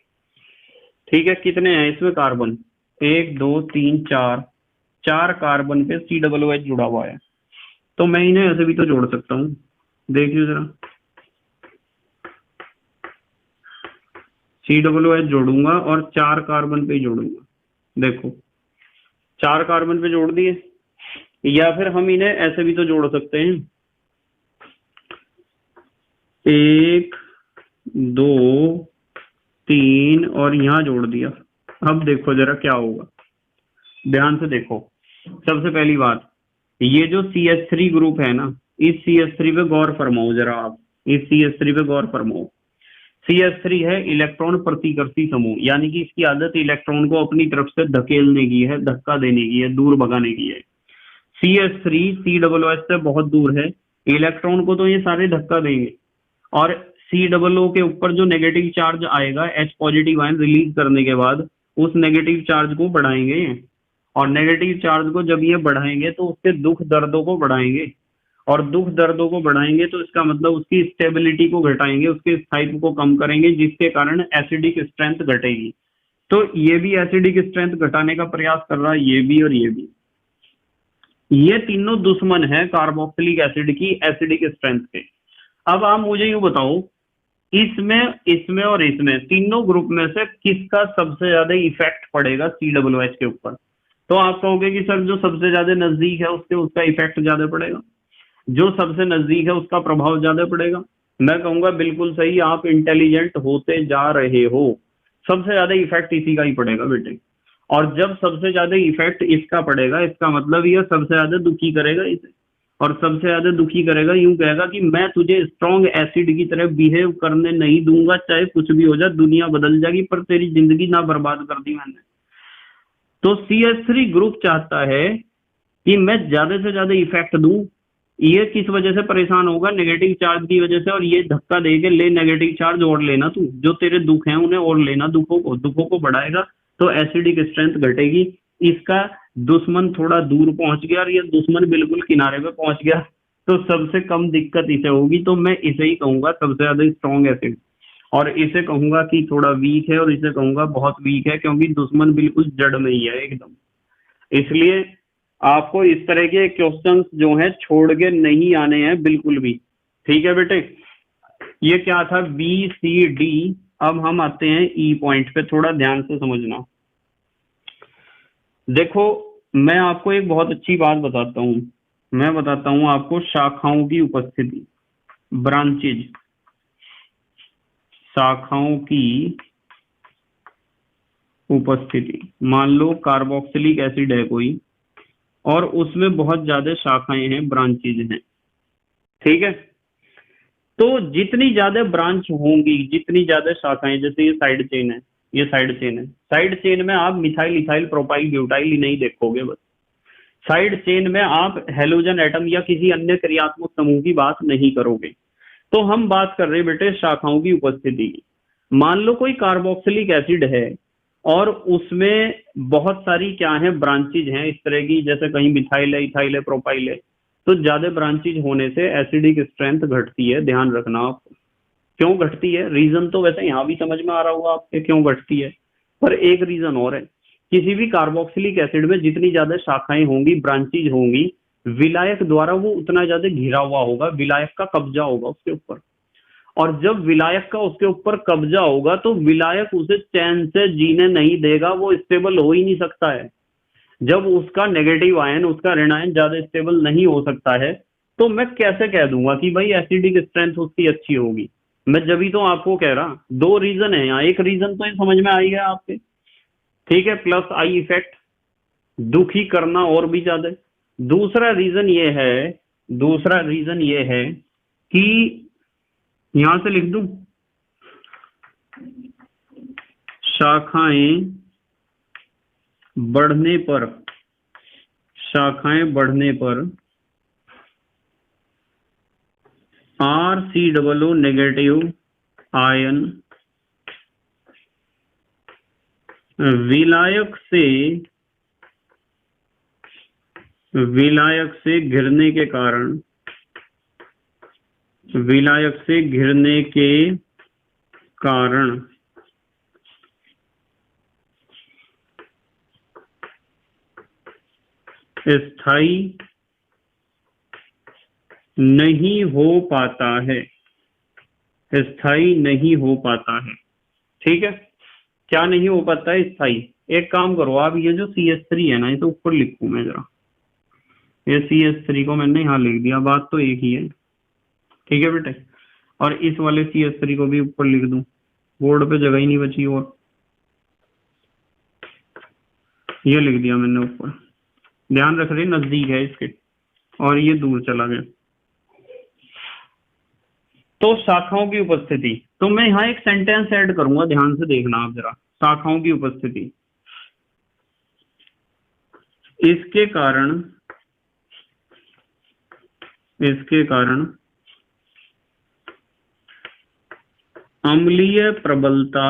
ठीक है, कितने हैं इसमें कार्बन, 1 2 3 4, 4 कार्बन पे COOH जुड़ा हुआ है, तो मैं इन्हें ऐसे भी तो जोड़ सकता हूँ। देखिए जरा, COOH जोड़ूंगा और 4 कार्बन पे जोड़ूंगा, देखो 4 कार्बन पे जोड़ दिए। या फिर हम इन्हें ऐसे भी तो जोड़ सकते हैं, 1 2 3 और यहाँ जोड़ दिया। अब देखो जरा क्या होगा, ध्यान से देखो। सबसे पहली बात, ये जो CH3 ग्रुप है ना, इस CH3 पे गौर फरमाओ जरा आप, इस CH3 पे गौर फरमाओ। CH3 है इलेक्ट्रॉन प्रतिकर्षी समूह, यानी कि इसकी आदत इलेक्ट्रॉन को अपनी तरफ से धकेलने की है, धक्का देने की है, दूर भगाने की है। CH3 COOH से बहुत दूर है, इलेक्ट्रॉन को तो ये सारे धक्का देंगे, और COO के ऊपर जो नेगेटिव चार्ज आएगा H पॉजिटिव आयन रिलीज करने के बाद, उस नेगेटिव चार्ज को बढ़ाएंगे, और नेगेटिव चार्ज को जब ये बढ़ाएंगे तो उसके दुख दर्दों को बढ़ाएंगे, और दुख दर्दों को बढ़ाएंगे तो इसका मतलब उसकी स्टेबिलिटी को घटाएंगे, उसके स्थायित्व को कम करेंगे, जिसके कारण एसिडिक स्ट्रेंथ घटेगी। तो ये भी एसिडिक स्ट्रेंथ घटाने का प्रयास कर रहा है, ये भी और ये भी। ये तीनों दुश्मन है कार्बोक्सिलिक एसिड की एसिडिक स्ट्रेंथ के। अब आप मुझे यूं बताओ, इसमें इसमें और इसमें तीनों ग्रुप में से किसका सबसे ज्यादा इफेक्ट पड़ेगा COOH के ऊपर? तो आप कहोगे कि सर जो सबसे ज्यादा नजदीक है उसके उसका इफेक्ट ज्यादा पड़ेगा, जो सबसे नजदीक है उसका प्रभाव ज्यादा पड़ेगा। मैं कहूंगा बिल्कुल सही, आप इंटेलिजेंट होते जा रहे हो, सबसे ज्यादा इफेक्ट इसी का ही पड़ेगा बेटे। और जब सबसे ज्यादा इफेक्ट इसका पड़ेगा, इसका मतलब यह सबसे ज्यादा दुखी करेगा इसे, और सबसे ज्यादा दुखी करेगा, यूं कहेगा कि मैं तुझे स्ट्रॉन्ग एसिड की तरह बिहेव करने नहीं दूंगा, चाहे कुछ भी हो जाए, दुनिया बदल जाएगी पर तेरी जिंदगी ना बर्बाद कर दी मैंने। तो CH3 ग्रुप चाहता है कि मैं ज्यादा से ज्यादा इफेक्ट दूं। ये किस वजह से परेशान होगा? नेगेटिव चार्ज की वजह से, और ये धक्का देके ले नेगेटिव चार्ज और लेना, तू जो तेरे दुख हैं उन्हें और लेना, दुखों को बढ़ाएगा, तो एसिडिक स्ट्रेंथ घटेगी। इसका दुश्मन थोड़ा दूर पहुंच गया और ये दुश्मन बिल्कुल किनारे पे पहुंच गया, तो सबसे कम दिक्कत इसे होगी। तो मैं इसे ही कहूंगा सबसे ज्यादा स्ट्रॉन्ग एसिड, और इसे कहूंगा कि थोड़ा वीक है, और इसे कहूंगा बहुत वीक है, क्योंकि दुश्मन बिल्कुल जड़ में ही है एकदम। इसलिए आपको इस तरह के क्वेश्चंस जो हैं छोड़ के नहीं आने हैं बिल्कुल भी। ठीक है बेटे, ये क्या था, बी सी डी। अब हम आते हैं ई पॉइंट पे, थोड़ा ध्यान से समझना। देखो, मैं आपको एक बहुत अच्छी बात बताता हूँ। मैं बताता हूँ आपको शाखाओं की उपस्थिति, ब्रांचेज, शाखाओं की उपस्थिति। मान लो कार्बोक्सिलिक एसिड है कोई, और उसमें बहुत ज्यादा शाखाएं हैं, ब्रांचेज हैं। ठीक है, तो जितनी ज्यादा ब्रांच होंगी, जितनी ज्यादा शाखाएं, जैसे ये साइड चेन है, ये साइड चेन है, साइड चेन में आप मिथाइल, इथाइल, प्रोपाइल, ब्यूटाइल ही नहीं देखोगे बस। साइड चेन में आप हेलोजन एटम या किसी अन्य क्रियात्मक समूह की बात नहीं करोगे। तो हम बात कर रहे हैं बेटे शाखाओं की उपस्थिति की। मान लो कोई कार्बोक्सिलिक एसिड है और उसमें बहुत सारी क्या है, ब्रांचेज हैं इस तरह की, जैसे कहीं मिथाइल है, इथाइल है, प्रोपाइल है। तो ज्यादा ब्रांचेज होने से एसिडिक स्ट्रेंथ घटती है, ध्यान रखना आप। क्यों घटती है, रीजन तो वैसे यहाँ भी समझ में आ रहा होगा आपके क्यों घटती है, पर एक रीजन और है। किसी भी कार्बोक्सिलिक एसिड में जितनी ज्यादा शाखाएं होंगी, ब्रांचेज होंगी, विलायक द्वारा वो उतना ज्यादा घिरा हुआ होगा, विलायक का कब्जा होगा उसके ऊपर। और जब विलायक का उसके ऊपर कब्जा होगा तो विलायक उसे चैन से जीने नहीं देगा, वो स्टेबल हो ही नहीं सकता है। जब उसका नेगेटिव आयन, उसका ऋण आयन ज्यादा स्टेबल नहीं हो सकता है, तो मैं कैसे कह दूंगा कि भाई एसिडिक स्ट्रेंथ उसकी अच्छी होगी। मैं जब ही तो आपको कह रहा, दो रीजन है यहाँ। एक रीजन तो ये समझ में आई है आपके, ठीक है, प्लस आई इफेक्ट, दुखी करना और भी ज्यादा। दूसरा रीजन ये है, दूसरा रीजन ये है कि यहां से लिख दूं, शाखाएं बढ़ने पर, शाखाएं बढ़ने पर RCOO नेगेटिव आयन विलायक से घिरने के कारण, विलायक से घिरने के कारण स्थायी नहीं हो पाता है, स्थायी नहीं हो पाता है। ठीक है, क्या नहीं हो पाता है, स्थायी। एक काम करो आप, ये जो CH3 है ना, इसे ऊपर लिखूं मैं जरा। ये CH3 को मैंने यहाँ लिख दिया, बात तो एक ही है। ठीक है बेटे, और इस वाले CH3 को भी ऊपर लिख दूं, बोर्ड पे जगह ही नहीं बची। और ये लिख दिया मैंने ऊपर, ध्यान रख रहे, नजदीक है इसके, और ये दूर चला गया। तो शाखाओं की उपस्थिति, तो मैं यहाँ एक सेंटेंस ऐड करूंगा, ध्यान से देखना आप जरा। शाखाओं की उपस्थिति, इसके कारण, इसके कारण अम्लीय प्रबलता,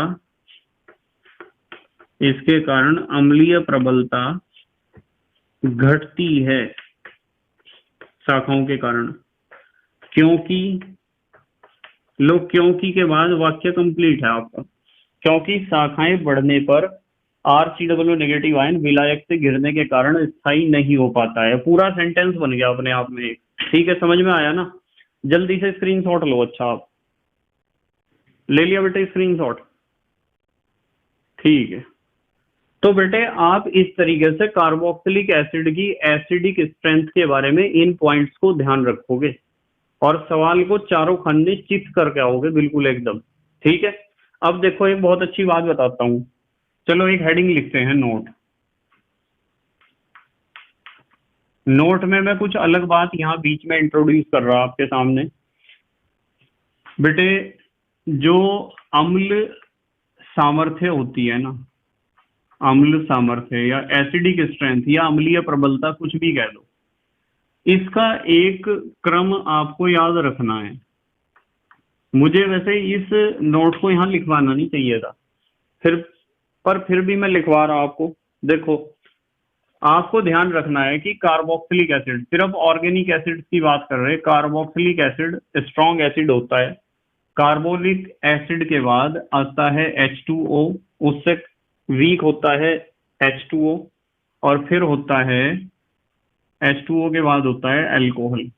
इसके कारण अम्लीय प्रबलता घटती है शाखाओं के कारण। क्योंकि, लो क्योंकि के बाद वाक्य कंप्लीट है आपका। क्योंकि शाखाएं बढ़ने पर RCOO नेगेटिव आयन विलायक से घिरने के कारण स्थायी नहीं हो पाता है। पूरा सेंटेंस बन गया अपने आप में। ठीक है, समझ में आया ना? जल्दी से स्क्रीनशॉट लो। अच्छा, आप ले लिया बेटे स्क्रीनशॉट? ठीक है, तो बेटे आप इस तरीके से कार्बोक्सिलिक एसिड की एसिडिक स्ट्रेंथ के बारे में इन पॉइंट्स को ध्यान रखोगे और सवाल को चारों खन्ने चित करके आओगे बिल्कुल एकदम। ठीक है, अब देखो एक बहुत अच्छी बात बताता हूं। चलो एक हेडिंग लिखते हैं, नोट। नोट में मैं कुछ अलग बात यहाँ बीच में इंट्रोड्यूस कर रहा आपके सामने। बेटे जो अम्ल सामर्थ्य होती है ना, अम्ल सामर्थ्य या एसिडिक स्ट्रेंथ या अम्लीय प्रबलता, कुछ भी कह दो, इसका एक क्रम आपको याद रखना है। मुझे वैसे इस नोट को यहाँ लिखवाना नहीं चाहिए था, फिर पर फिर भी मैं लिखवा रहा हूं आपको। देखो, आपको ध्यान रखना है कि कार्बोक्सिलिक एसिड, सिर्फ ऑर्गेनिक एसिड की बात कर रहे हैं। कार्बोक्सिलिक एसिड स्ट्रॉन्ग एसिड होता है। कार्बोलिक एसिड के बाद आता है H2O, उससे वीक होता है H2O, और फिर होता है H2O के बाद होता है अल्कोहल।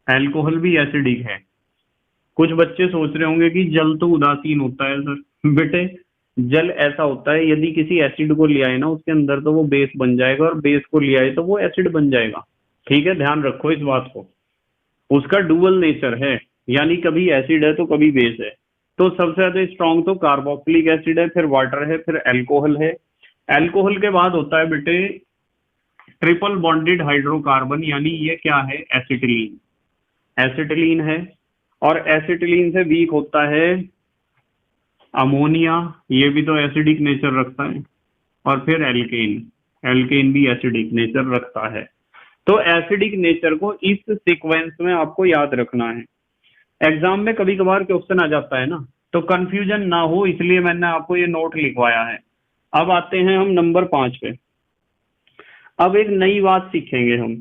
अल्कोहल भी एसिडिक है। कुछ बच्चे सोच रहे होंगे कि जल तो उदासीन होता है सर। बेटे, जल ऐसा होता है, यदि किसी एसिड को लिया है ना उसके अंदर, तो वो बेस बन जाएगा, और बेस को लिया है तो वो एसिड बन जाएगा। ठीक है, ध्यान रखो इस बात को। उसका डुअल नेचर है, यानी कभी एसिड है तो कभी बेस है। तो सबसे ज्यादा स्ट्रॉन्ग तो कार्बोक्सिलिक एसिड है, फिर वाटर है, फिर अल्कोहल है। अल्कोहल के बाद होता है बेटे ट्रिपल बॉन्डेड हाइड्रोकार्बन, यानी ये क्या है, एसिटिलीन। एसिटिलीन है, और एसिटिलीन से वीक होता है अमोनिया, ये भी तो एसिडिक नेचर रखता है। और फिर एल्केन, एल्केन भी एसिडिक नेचर रखता है। तो एसिडिक नेचर को इस सीक्वेंस में आपको याद रखना है। एग्जाम में कभी कभार क्वेश्चन आ जाता है ना, तो कंफ्यूजन ना हो इसलिए मैंने आपको ये नोट लिखवाया है। अब आते हैं हम नंबर 5 पे। अब एक नई बात सीखेंगे हम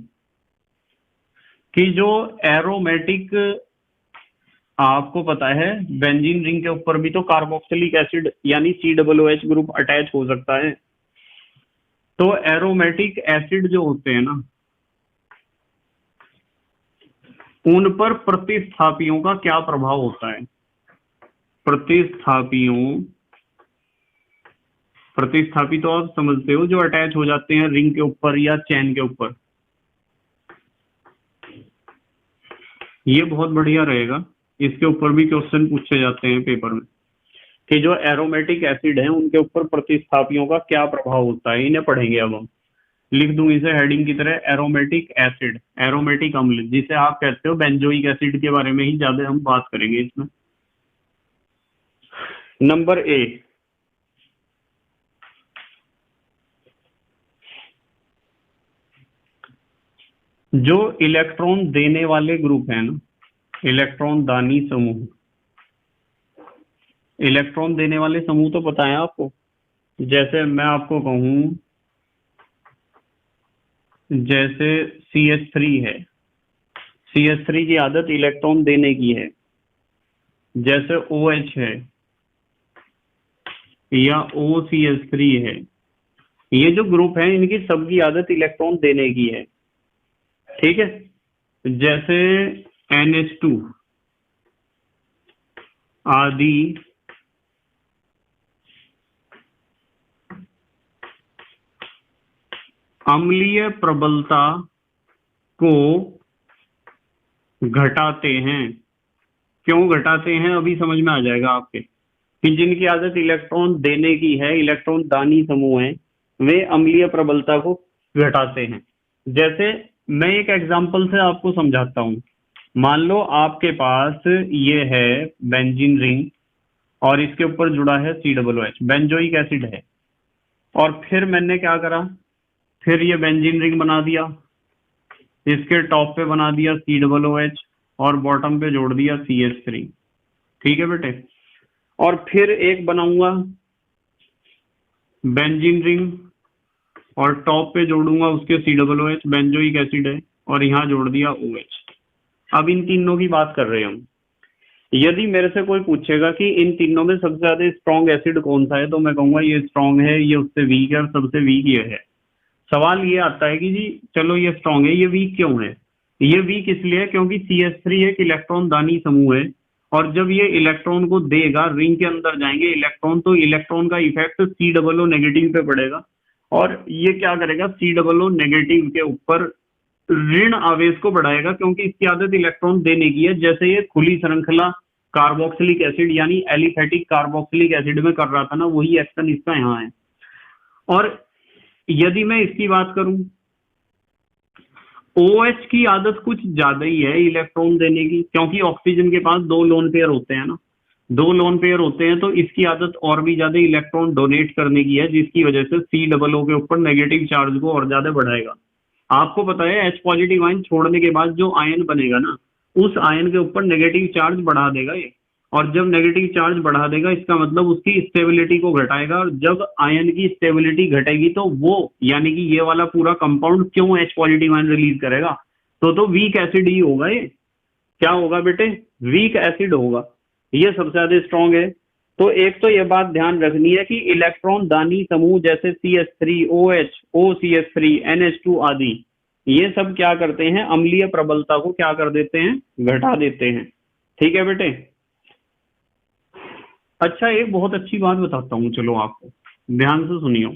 कि जो एरोमेटिक, आपको पता है बेंजीन रिंग के ऊपर भी तो कार्बोक्सिलिक एसिड यानी COOH ग्रुप अटैच हो सकता है। तो एरोमेटिक एसिड जो होते हैं ना, उन पर प्रतिस्थापियों का क्या प्रभाव होता है। प्रतिस्थापी तो आप समझते हो, जो अटैच हो जाते हैं रिंग के ऊपर या चैन के ऊपर। ये बहुत बढ़िया रहेगा, इसके ऊपर भी क्वेश्चन पूछे जाते हैं पेपर में कि जो एरोमेटिक एसिड है उनके ऊपर प्रतिस्थापियों का क्या प्रभाव होता है। इन्हें पढ़ेंगे अब हम। लिख दूं इसे हेडिंग की तरह, एरोमेटिक एसिड, एरोमेटिक अम्ल, जिसे आप कहते हो बेंजोइक एसिड के बारे में ही ज्यादा हम बात करेंगे इसमें। नंबर ए, जो इलेक्ट्रॉन देने वाले ग्रुप है ना, इलेक्ट्रॉन दानी समूह। इलेक्ट्रॉन देने वाले समूह तो पता है आपको। जैसे मैं आपको कहूं, जैसे CH3 है, CH3 की आदत इलेक्ट्रॉन देने की है। जैसे OH है या OCH3 है, ये जो ग्रुप है इनकी सबकी आदत इलेक्ट्रॉन देने की है। ठीक है, जैसे NH2 आदि अम्लीय प्रबलता को घटाते हैं। क्यों घटाते हैं अभी समझ में आ जाएगा आपके, कि जिनकी आदत इलेक्ट्रॉन देने की है, इलेक्ट्रॉन दानी समूह है, वे अम्लीय प्रबलता को घटाते हैं। जैसे मैं एक एग्जांपल से आपको समझाता हूं। मान लो आपके पास ये है बेंजीन रिंग, और इसके ऊपर जुड़ा है COOH, बेंजोइक एसिड है। और फिर मैंने क्या करा, फिर ये बेंजीन रिंग बना दिया, इसके टॉप पे बना दिया COOH, और बॉटम पे जोड़ दिया CH3। ठीक है बेटे, और फिर एक बनाऊंगा बेंजीन रिंग, और टॉप पे जोड़ूंगा उसके COOH, बेंजोइक एसिड है, और यहाँ जोड़ दिया OH। अब इन तीनों की बात कर रहे हैं हम। यदि मेरे से कोई पूछेगा कि इन तीनों में सबसे ज्यादा स्ट्रॉन्ग एसिड कौन सा है, तो मैं कहूंगा ये स्ट्रॉन्ग है, ये उससे वीक है, और सबसे वीक ये है। सवाल ये आता है कि जी चलो ये स्ट्रॉन्ग है, ये वीक क्यों है। ये वीक इसलिए है क्योंकि CH3 एक इलेक्ट्रॉन दानी समूह है, और जब ये इलेक्ट्रॉन को देगा, रिंग के अंदर जाएंगे इलेक्ट्रॉन, तो इलेक्ट्रॉन का इफेक्ट COO नेगेटिव पे पड़ेगा, और ये क्या करेगा, COO नेगेटिव के ऊपर ऋण आवेश को बढ़ाएगा, क्योंकि इसकी आदत इलेक्ट्रॉन देने की है। जैसे ये खुली श्रृंखला कार्बोक्सिलिक एसिड यानी एलिफेटिक कार्बोक्सिलिक एसिड में कर रहा था ना, वही एक्शन इसका यहाँ है। और यदि मैं इसकी बात करूं, OH की आदत कुछ ज्यादा ही है इलेक्ट्रॉन देने की, क्योंकि ऑक्सीजन के पास 2 लोन पेयर होते हैं ना, 2 लोन पेयर होते हैं, तो इसकी आदत और भी ज्यादा इलेक्ट्रॉन डोनेट करने की है, जिसकी वजह से COO के ऊपर नेगेटिव चार्ज को और ज्यादा बढ़ाएगा। आपको पता है H पॉजिटिव आयन छोड़ने के बाद जो आयन बनेगा ना, उस आयन के ऊपर नेगेटिव चार्ज बढ़ा देगा ये। और जब नेगेटिव चार्ज बढ़ा देगा इसका मतलब उसकी स्टेबिलिटी को घटाएगा, और जब आयन की स्टेबिलिटी घटेगी तो वो यानी कि ये वाला पूरा कंपाउंड क्यों H पॉजिटिव आयन रिलीज करेगा, तो वीक एसिड ही होगा। ये क्या होगा बेटे, वीक एसिड होगा, ये सबसे ज्यादा स्ट्रॉन्ग है। तो एक तो ये बात ध्यान रखनी है कि इलेक्ट्रॉन दानी समूह जैसे CH3, OH, OCH3, NH2 आदि ये सब क्या करते हैं, अम्लीय प्रबलता को क्या कर देते हैं, घटा देते हैं। ठीक है बेटे। अच्छा, एक बहुत अच्छी बात बताता हूं, चलो आपको ध्यान से सुनियो।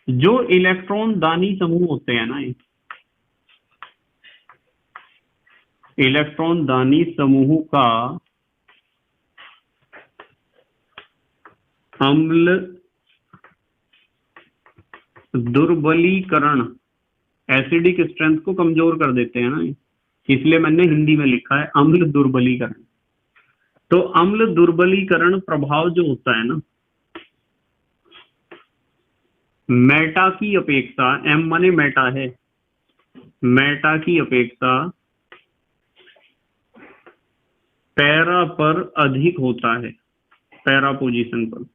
जो इलेक्ट्रॉन दानी समूह होते हैं ना, इलेक्ट्रॉन दानी समूह का अम्ल दुर्बलीकरण एसिडिक स्ट्रेंथ को कमजोर कर देते हैं ना, इसलिए मैंने हिंदी में लिखा है अम्ल दुर्बलीकरण। तो अम्ल दुर्बलीकरण प्रभाव जो होता है ना, मेटा की अपेक्षा, एम माने मेटा है, मेटा की अपेक्षा पैरा पर अधिक होता है, पैरा पोजीशन पर।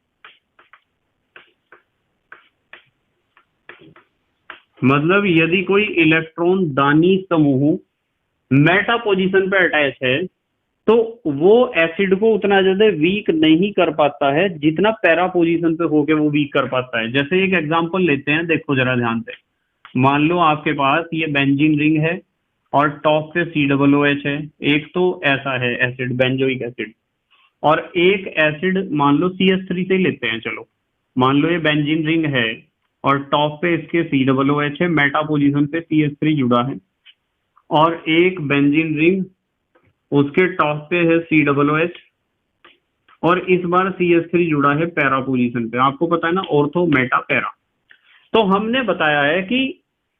मतलब यदि कोई इलेक्ट्रॉन दानी समूह मेटा पोजीशन पे अटैच है तो वो एसिड को उतना ज्यादा वीक नहीं कर पाता है जितना पैरा पोजीशन पे होके वो वीक कर पाता है। जैसे एक एग्जांपल लेते हैं, देखो जरा ध्यान से। मान लो आपके पास ये बेंजीन रिंग है और टॉप पे COOH है, एक तो ऐसा है एसिड बेंजोइक एसिड, और एक एसिड मान लो CH3 से लेते हैं। चलो मान लो ये बेंजीन रिंग है और टॉप पे इसके COOH है, मेटा पोजीशन पे CH3 जुड़ा है, और एक बेंजीन रिंग उसके टॉप पे है COOH और इस बार CH3 जुड़ा है पैरा पोजीशन पे। आपको पता है ना, ऑर्थो मेटा पैरा। तो हमने बताया है कि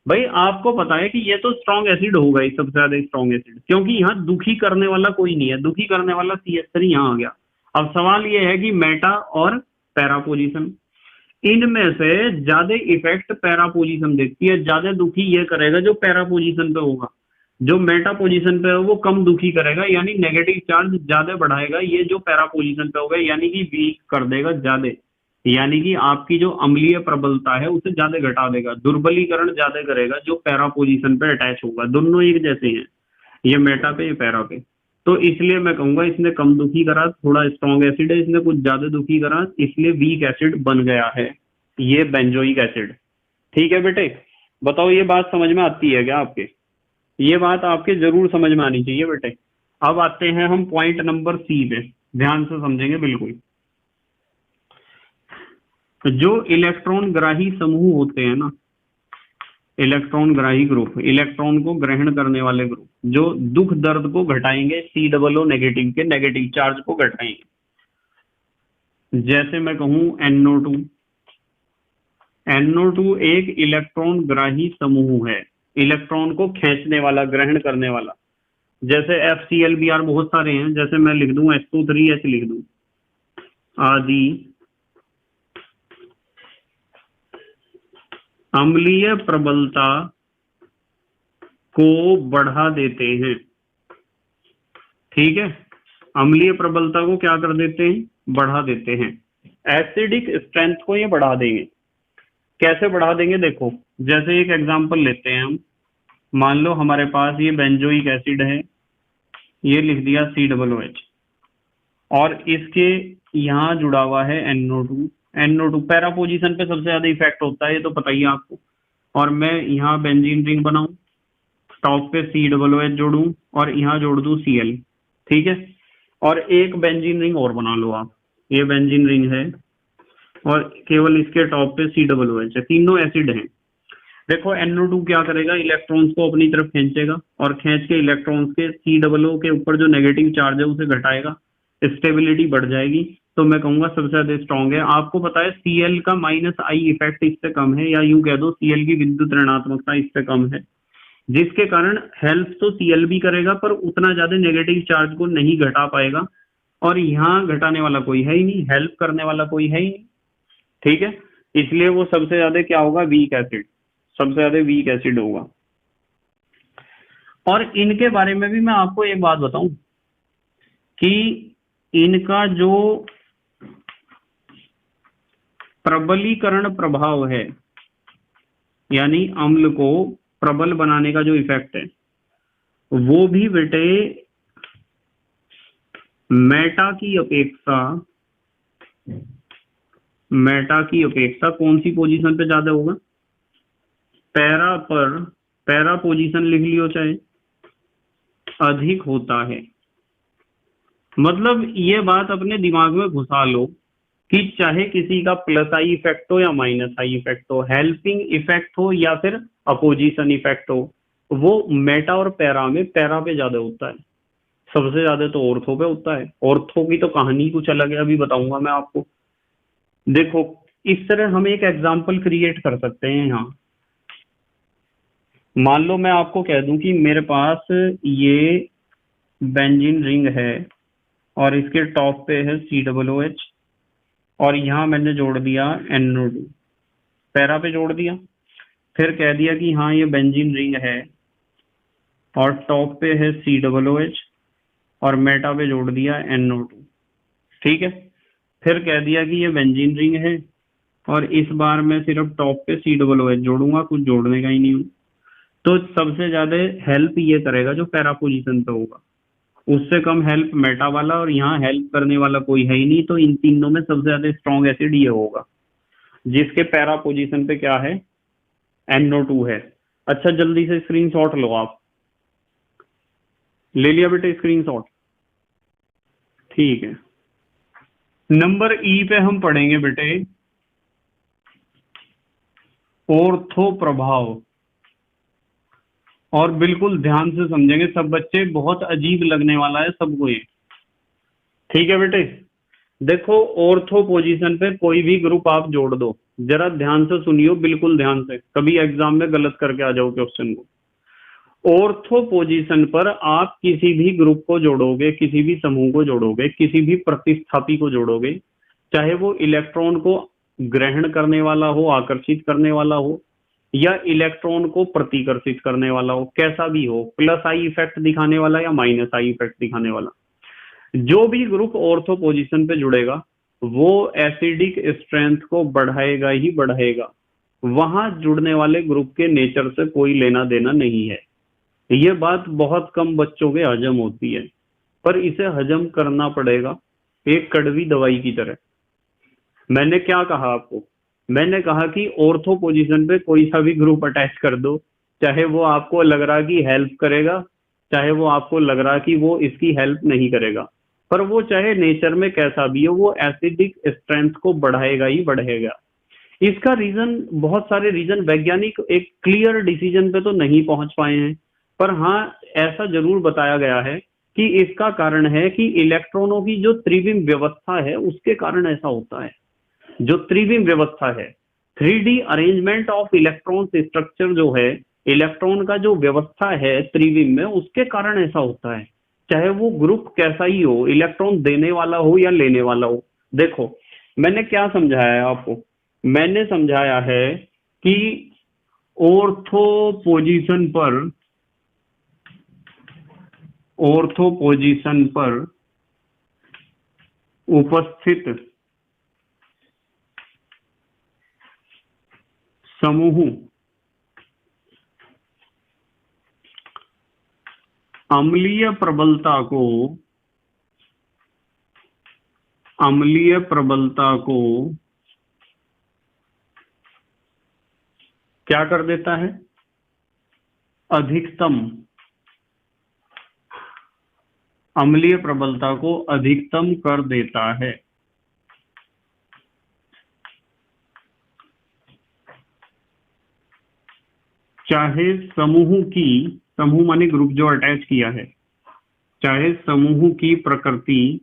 भाई आपको पता है कि ये तो स्ट्रॉन्ग एसिड होगा ही, सबसे ज्यादा स्ट्रॉन्ग एसिड, क्योंकि यहाँ दुखी करने वाला कोई नहीं है, दुखी करने वाला CH3 यहाँ आ गया। अब सवाल ये है कि मेटा और पैरा पोजीशन, इनमें से ज्यादा इफेक्ट पैरा पोजीशन देखती है, ज्यादा दुखी ये करेगा जो पैरा पोजीशन पे होगा, जो मेटा पोजीशन पे है वो कम दुखी करेगा, यानी नेगेटिव चार्ज ज्यादा बढ़ाएगा ये जो पैरा पोजीशन पे होगा, यानी कि वीक कर देगा ज्यादा, यानी कि आपकी जो अम्लीय प्रबलता है उसे ज्यादा घटा देगा, दुर्बलीकरण ज्यादा करेगा जो पैरा पोजीशन पे अटैच होगा। दोनों एक जैसे हैं, ये मेटा पे ये पैरा पे, तो इसलिए मैं कहूंगा इसने कम दुखी करा, थोड़ा स्ट्रॉन्ग एसिड है, इसने कुछ ज्यादा दुखी करा, इसलिए वीक एसिड बन गया है ये बेंजोइक एसिड। ठीक है बेटे, बताओ ये बात समझ में आती है क्या आपके? ये बात आपके जरूर समझ में आनी चाहिए बेटे। अब आते हैं हम पॉइंट नंबर C पे, ध्यान से समझेंगे बिल्कुल। जो इलेक्ट्रॉन ग्राही समूह होते हैं ना, इलेक्ट्रॉन ग्राही ग्रुप, इलेक्ट्रॉन को ग्रहण करने वाले ग्रुप, जो दुख दर्द को घटाएंगे, COO नेगेटिव के नेगेटिव चार्ज को घटाएंगे। जैसे मैं कहूं NO2, NO2 एक इलेक्ट्रॉन ग्राही समूह है, इलेक्ट्रॉन को खींचने वाला, ग्रहण करने वाला। जैसे FCl बहुत सारे हैं, जैसे मैं लिख दूं H2 3H लिख दूं आदि अम्लीय प्रबलता को बढ़ा देते हैं। ठीक है, अम्लीय प्रबलता को क्या कर देते हैं, बढ़ा देते हैं। एसिडिक स्ट्रेंथ को ये बढ़ा देंगे। कैसे बढ़ा देंगे, देखो जैसे एक एग्जांपल लेते हैं हम। मान लो हमारे पास ये बेंजोइक एसिड है, ये लिख दिया COOH, और इसके यहाँ जुड़ा हुआ है NO2 पैरा पोजीशन पे सबसे ज्यादा इफेक्ट होता है, ये तो पता ही है आपको। और मैं यहाँ बेंजीन रिंग बनाऊं, टॉप पे COOH जोड़ूं और यहाँ जोड़ दूं Cl। ठीक है, और एक बेंजीन रिंग और बना लो आप, ये बेंजीन रिंग है और केवल इसके टॉप पे COOH है, तीनों एसिड हैं। देखो NO2 क्या करेगा, इलेक्ट्रॉन्स को अपनी तरफ खींचेगा और खींच के इलेक्ट्रॉन्स के COO के ऊपर जो नेगेटिव चार्ज है उसे घटाएगा, स्टेबिलिटी बढ़ जाएगी। तो मैं कहूंगा सबसे ज्यादा स्ट्रॉन्ग है। आपको पता है Cl का -I इफेक्ट इससे कम है, या यूं कह दो Cl की विद्युत ऋणात्मकता इससे कम है, जिसके कारण हेल्प तो Cl भी करेगा पर उतना ज्यादा नेगेटिव चार्ज को नहीं घटा पाएगा, और यहाँ घटाने वाला कोई है ही नहीं, हेल्प करने वाला कोई है ही नहीं। ठीक है, इसलिए वो सबसे ज्यादा क्या होगा, वीक एसिड, सबसे ज्यादा वीक एसिड होगा। और इनके बारे में भी मैं आपको एक बात बताऊं, कि इनका जो प्रबलीकरण प्रभाव है, यानी अम्ल को प्रबल बनाने का जो इफेक्ट है, वो भी बेटे मेटा की अपेक्षा कौन सी पोजीशन पे ज्यादा होगा? पैरा पोजीशन लिख लियो चाहे, अधिक होता है। मतलब ये बात अपने दिमाग में घुसा लो कि चाहे किसी का प्लस आई इफेक्ट हो या माइनस आई इफेक्ट हो, हेल्पिंग इफेक्ट हो या फिर अपोजिशन इफेक्ट हो, वो मेटा और पैरा पे ज्यादा होता है। सबसे ज्यादा तो ऑर्थो पे होता है। ऑर्थो की तो कहानी कुछ अलग है, अभी बताऊंगा मैं आपको। देखो, इस तरह हम एक एग्जाम्पल क्रिएट कर सकते हैं यहाँ। मान लो मैं आपको कह दूं कि मेरे पास ये बेंजीन रिंग है और इसके टॉप पे है COOH और यहाँ मैंने जोड़ दिया NO2, पैरा पे जोड़ दिया। फिर कह दिया कि हाँ ये बेंजीन रिंग है और टॉप पे है COOH और मेटा पे जोड़ दिया NO2, ठीक है। फिर कह दिया कि ये बेंजीन रिंग है और इस बार मैं सिर्फ टॉप पे COOH जोड़ूंगा, कुछ जोड़ने का ही नहीं हूँ। तो सबसे ज्यादा हेल्प ये करेगा जो पैरा पोजीशन पे होगा, उससे कम हेल्प मेटा वाला, और यहाँ हेल्प करने वाला कोई है ही नहीं। तो इन तीनों में सबसे ज्यादा स्ट्रॉन्ग एसिड ये होगा जिसके पैरा पोजीशन पे क्या है? NO2 है। अच्छा, जल्दी से स्क्रीनशॉट लो आप। ले लिया बेटे स्क्रीनशॉट? ठीक है। नंबर ई पे हम पढ़ेंगे बेटे ऑर्थो प्रभाव, और बिल्कुल ध्यान से समझेंगे सब बच्चे, बहुत अजीब लगने वाला है सबको ये, ठीक है बेटे। देखो, ऑर्थो पोजीशन पे कोई भी ग्रुप आप जोड़ दो, जरा ध्यान से सुनियो, बिल्कुल ध्यान से, कभी एग्जाम में गलत करके आ जाओ क्वेश्चन को। ऑर्थो पोजीशन पर आप किसी भी ग्रुप को जोड़ोगे, किसी भी समूह को जोड़ोगे, किसी भी प्रतिस्थापी को जोड़ोगे, चाहे वो इलेक्ट्रॉन को ग्रहण करने वाला हो, आकर्षित करने वाला हो, या इलेक्ट्रॉन को प्रतिकर्षित करने वाला हो, कैसा भी हो, प्लस आई इफेक्ट दिखाने वाला या माइनस आई इफेक्ट दिखाने वाला, जो भी ग्रुप ऑर्थो पोजीशन पे जुड़ेगा वो एसिडिक स्ट्रेंथ को बढ़ाएगा ही बढ़ाएगा। वहां जुड़ने वाले ग्रुप के नेचर से कोई लेना देना नहीं है। ये बात बहुत कम बच्चों के हजम होती है, पर इसे हजम करना पड़ेगा एक कड़वी दवाई की तरह। मैंने क्या कहा आपको? मैंने कहा कि ऑर्थो पोजीशन पे कोई सा भी ग्रुप अटैच कर दो, चाहे वो आपको लग रहा कि हेल्प करेगा, चाहे वो आपको लग रहा कि वो इसकी हेल्प नहीं करेगा, पर वो चाहे नेचर में कैसा भी हो, वो एसिडिक स्ट्रेंथ को बढ़ाएगा ही बढ़ाएगा। इसका रीजन, बहुत सारे रीजन, वैज्ञानिक एक क्लियर डिसीजन पे तो नहीं पहुंच पाए हैं, पर हाँ ऐसा जरूर बताया गया है कि इसका कारण है कि इलेक्ट्रॉनों की जो त्रिविम व्यवस्था है उसके कारण ऐसा होता है। जो त्रिविम व्यवस्था है, 3D arrangement of electron structure जो है, इलेक्ट्रॉन का जो व्यवस्था है त्रिविम में, उसके कारण ऐसा होता है। चाहे वो ग्रुप कैसा ही हो, इलेक्ट्रॉन देने वाला हो या लेने वाला हो। देखो, मैंने क्या समझाया है आपको? मैंने समझाया है कि ऑर्थो पोजीशन पर उपस्थित समूह अम्लीय प्रबलता को क्या कर देता है? अधिकतम, अम्लीय प्रबलता को अधिकतम कर देता है। चाहे समूह माने ग्रुप जो अटैच किया है, चाहे समूह की प्रकृति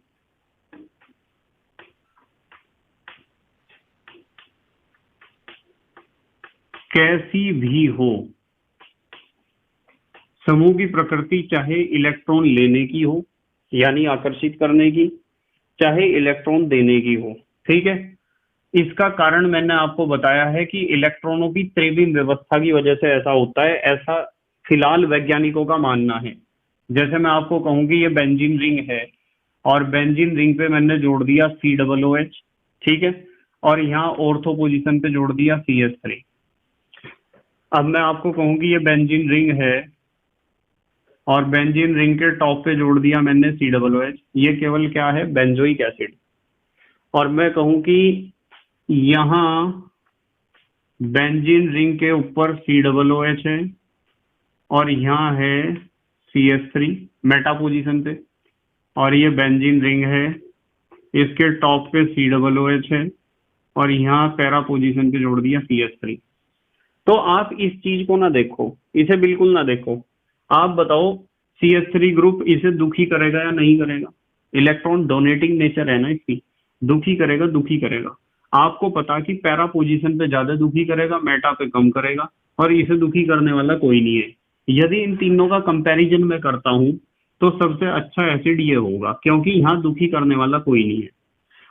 कैसी भी हो, समूह की प्रकृति चाहे इलेक्ट्रॉन लेने की हो यानी आकर्षित करने की, चाहे इलेक्ट्रॉन देने की हो, ठीक है। इसका कारण मैंने आपको बताया है कि इलेक्ट्रॉनों की त्रिविम व्यवस्था की वजह से ऐसा होता है, ऐसा फिलहाल वैज्ञानिकों का मानना है। जैसे मैं आपको कहूं कि ये बेंजीन रिंग है, और बेंजीन रिंग पे मैंने जोड़ दिया COOH, ठीक है, और यहाँ ऑर्थो पोजीशन पे जोड़ दिया CH3। अब मैं आपको कहूँ कि ये बेंजीन रिंग है और बेंजीन रिंग के टॉप पे जोड़ दिया मैंने COOH, ये केवल क्या है, बेंजोइक एसिड। और मैं कहूँ कि यहाँ बेंजीन रिंग के ऊपर COOH है और यहाँ है CH3 मेटा पोजीशन पे, और ये बेंजीन रिंग है, इसके टॉप पे COOH है और यहाँ पैरा पोजीशन पे जोड़ दिया CH3। तो आप इस चीज को ना देखो, इसे बिल्कुल ना देखो। आप बताओ CH3 ग्रुप इसे दुखी करेगा या नहीं करेगा? इलेक्ट्रॉन डोनेटिंग नेचर है ना इसकी, दुखी करेगा, दुखी करेगा। आपको पता कि पैरा पोजीशन पे ज्यादा दुखी करेगा, मेटा पे कम करेगा, और इसे दुखी करने वाला कोई नहीं है। यदि इन तीनों का कंपैरिजन मैं करता हूं तो सबसे अच्छा एसिड ये होगा, क्योंकि यहाँ दुखी करने वाला कोई नहीं है।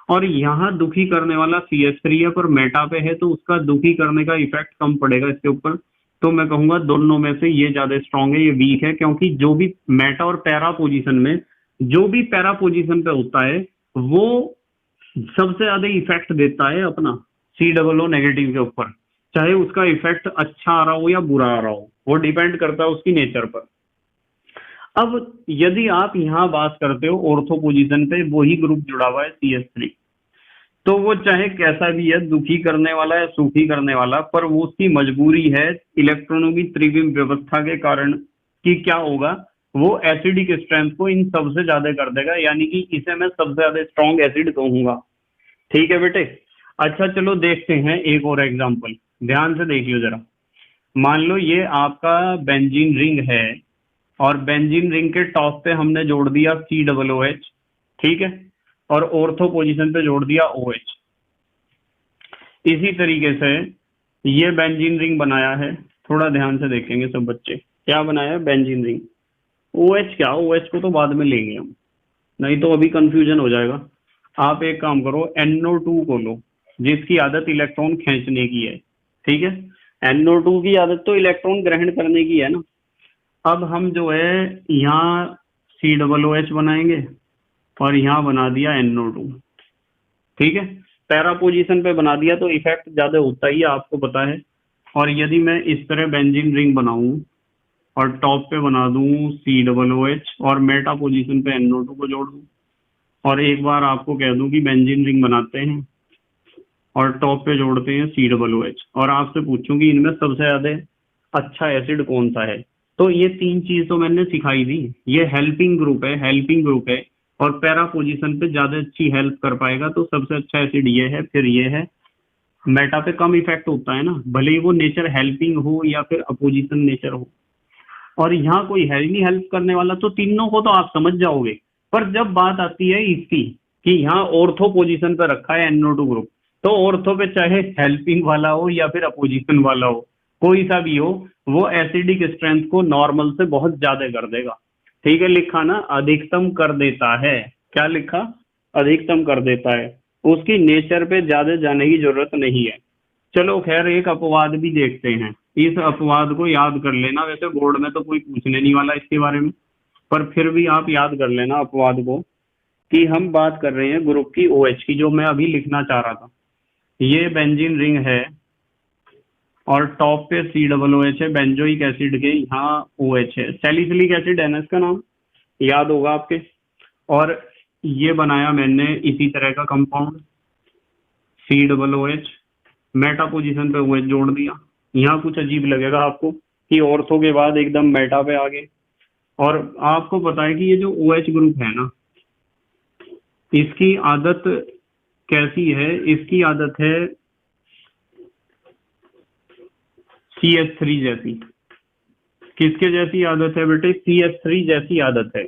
और यहाँ दुखी करने वाला CH3 है पर मेटा पे है, तो उसका दुखी करने का इफेक्ट कम पड़ेगा इसके ऊपर। तो मैं कहूंगा दोनों में से ये ज्यादा स्ट्रांग है, ये वीक है, क्योंकि जो भी मेटा और पैरा पोजीशन में जो भी पैरा पोजीशन पे होता है वो सबसे ज्यादा इफेक्ट देता है अपना COO नेगेटिव के ऊपर, चाहे उसका इफेक्ट अच्छा आ रहा हो या बुरा आ रहा हो, वो डिपेंड करता है उसकी नेचर पर। अब यदि आप यहाँ बात करते हो ऑर्थो पोजीशन पे वही ग्रुप जुड़ा हुआ है CH3, तो वो चाहे कैसा भी है, दुखी करने वाला या सुखी करने वाला, पर वो उसकी मजबूरी है इलेक्ट्रॉनों की त्रिविम व्यवस्था के कारण कि क्या होगा, वो एसिडिक स्ट्रेंथ को इन सबसे ज्यादा कर देगा, यानी कि इसे मैं सबसे ज्यादा स्ट्रॉन्ग एसिड कहूंगा। ठीक है बेटे। अच्छा चलो देखते हैं एक और एग्जांपल, ध्यान से देखियो जरा। मान लो ये आपका बेंजीन रिंग है और बेंजीन रिंग के टॉप पे हमने जोड़ दिया COOH, ठीक है, और ऑर्थो पोजीशन पे जोड़ दिया OH। इसी तरीके से ये बेंजीन रिंग बनाया है, थोड़ा ध्यान से देखेंगे सब बच्चे, क्या बनाया है बेंजीन रिंग। OH क्या, OH को तो बाद में लेंगे हम, नहीं तो अभी कंफ्यूजन हो जाएगा। आप एक काम करो, NO2 को लो, जिसकी आदत इलेक्ट्रॉन खींचने की है, ठीक है। NO2 की आदत तो इलेक्ट्रॉन ग्रहण करने की है ना। अब हम जो है यहाँ COOH बनाएंगे और यहाँ बना दिया NO2, ठीक है। पैरा पोजीशन पे बना दिया तो इफेक्ट ज्यादा होता ही है, आपको पता है। और यदि मैं इस तरह बेंजीन रिंग बनाऊं और टॉप पे बना दूं COOH और मेटा पोजीशन पे NO2 को जोड़ दूं, और एक बार आपको कह दूं कि बेंजीन रिंग बनाते हैं और टॉप पे जोड़ते हैं COOH, और आपसे पूछूं कि इनमें सबसे ज्यादा अच्छा एसिड कौन सा है, तो ये तीन चीज तो मैंने सिखाई दी। ये हेल्पिंग ग्रुप है, हेल्पिंग ग्रुप है, और पैरा पोजीशन पे ज्यादा अच्छी हेल्प कर पाएगा, तो सबसे अच्छा एसिड ये है। फिर ये है, मेटा पे कम इफेक्ट होता है ना, भले ही वो नेचर हेल्पिंग हो या फिर अपोजिशन नेचर हो। और यहाँ कोई है ही नहीं हेल्प करने वाला, तो तीनों को तो आप समझ जाओगे। पर जब बात आती है इसकी कि यहाँ ऑर्थो पोजीशन पे रखा है NO2 ग्रुप, तो ऑर्थो पे चाहे हेल्पिंग वाला हो या फिर अपोजिशन वाला हो, कोई सा भी हो, वो एसिडिक स्ट्रेंथ को नॉर्मल से बहुत ज्यादा कर देगा। ठीक है, लिखा ना, अधिकतम कर देता है। क्या लिखा? अधिकतम कर देता है, उसकी नेचर पे ज्यादा जाने की जरूरत नहीं है। चलो खैर, एक अपवाद भी देखते हैं, इस अपवाद को याद कर लेना। वैसे बोर्ड में तो कोई पूछने नहीं वाला इसके बारे में, पर फिर भी आप याद कर लेना अपवाद को, कि हम बात कर रहे हैं ग्रुप की OH की, जो मैं अभी लिखना चाह रहा था। ये बेंजीन रिंग है और टॉप पे COOH है, बेंजोइक एसिड के यहाँ OH है, सैलिसिलिक एसिड है ना इसका नाम, याद होगा आपके। और ये बनाया मैंने इसी तरह का कंपाउंड COOH, मेटा पोजीशन पे OH जोड़ दिया। यहाँ कुछ अजीब लगेगा आपको कि ऑर्थो के बाद एकदम मेटा पे आ गए। और आपको पता है कि ये जो OH ग्रुप है ना, इसकी आदत कैसी है? इसकी आदत है CH3 जैसी। किसके जैसी आदत है बेटे? CH3 जैसी आदत है।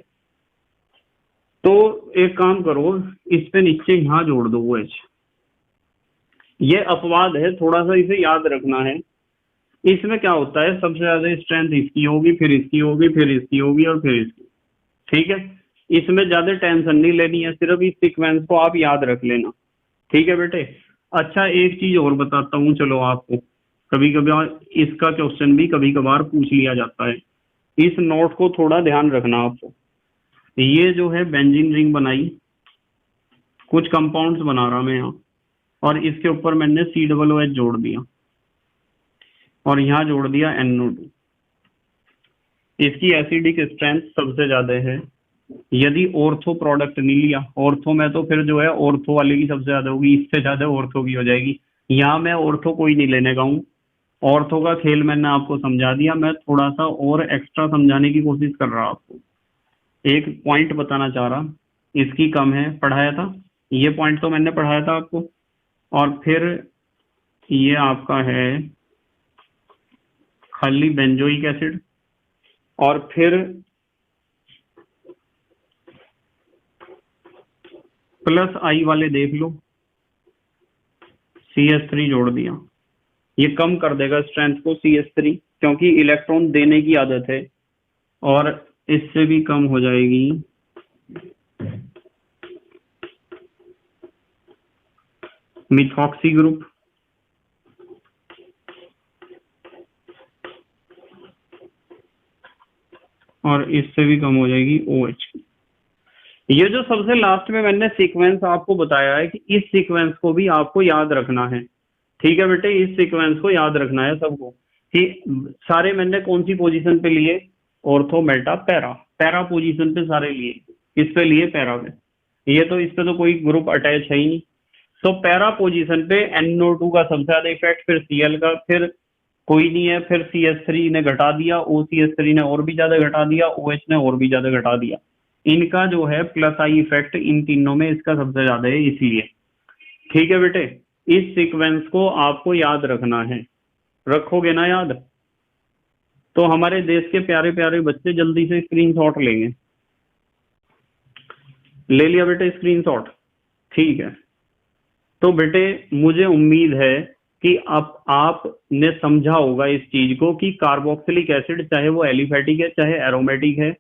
तो एक काम करो, इस पे नीचे यहाँ जोड़ दो OH। ये अपवाद है, थोड़ा सा इसे याद रखना है। इसमें क्या होता है, सबसे ज्यादा स्ट्रेंथ इसकी होगी, फिर इसकी होगी, फिर इसकी होगी और फिर इसकी। ठीक है, इसमें ज्यादा टेंशन नहीं लेनी है, सिर्फ इस सीक्वेंस को आप याद रख लेना। ठीक है बेटे। अच्छा एक चीज और बताता हूँ चलो आपको, कभी कभी इसका क्वेश्चन भी कभी कभार पूछ लिया जाता है, इस नोट को थोड़ा ध्यान रखना आपको। ये जो है बेंजीन रिंग बनाई, कुछ कंपाउंड्स बना रहा मैं यहाँ, और इसके ऊपर मैंने COOH जोड़ दिया और यहाँ जोड़ दिया NO2। इसकी एसिडिक स्ट्रेंथ सबसे ज्यादा है। यदि ऑर्थो प्रोडक्ट नहीं लिया, ऑर्थो में तो फिर जो है ऑर्थो वाले की सबसे ज्यादा होगी, इससे ज्यादा ऑर्थो की हो जाएगी। यहाँ मैं ऑर्थो कोई नहीं लेने का हूँ, ऑर्थो का खेल मैंने आपको समझा दिया। मैं थोड़ा सा और एक्स्ट्रा समझाने की कोशिश कर रहा आपको, एक पॉइंट बताना चाह रहा, इसकी कम है, पढ़ाया था ये पॉइंट तो मैंने पढ़ाया था आपको। और फिर ये आपका है खाली बेंजोइक एसिड, और फिर +I वाले देख लो, CH3 जोड़ दिया, ये कम कर देगा स्ट्रेंथ को CH3, क्योंकि इलेक्ट्रॉन देने की आदत है, और इससे भी कम हो जाएगी मिथॉक्सी ग्रुप, और इससे भी कम हो जाएगी OH। ये जो सबसे लास्ट में मैंने सीक्वेंस आपको बताया है कि इस सीक्वेंस को भी आपको याद रखना है। ठीक है बेटे, इस सीक्वेंस को याद रखना है सबको कि सारे मैंने कौन सी पोजीशन पे लिए, ortho Meta para, para position पे सारे लिए, किस पे लिए, पैरा पे। ये तो इस पे तो कोई ग्रुप अटैच है ही नहीं, तो पैरा पोजीशन पे NO2 का सबसे ज्यादा इफेक्ट, फिर Cl का, फिर कोई नहीं है, फिर CH3 ने घटा दिया, OCH3 ने और भी ज्यादा घटा दिया, OH ने और भी ज्यादा घटा दिया। इनका जो है +I इफेक्ट इन तीनों में इसका सबसे ज्यादा है, इसलिए। ठीक है बेटे, इस सीक्वेंस को आपको याद रखना है, रखोगे ना याद, तो हमारे देश के प्यारे प्यारे बच्चे जल्दी से स्क्रीनशॉट लेंगे। ले लिया बेटे स्क्रीनशॉट? ठीक है, तो बेटे मुझे उम्मीद है कि अब आपने समझा होगा इस चीज को कि कार्बोक्सिलिक एसिड चाहे वो एलिफेटिक है चाहे एरोमेटिक है,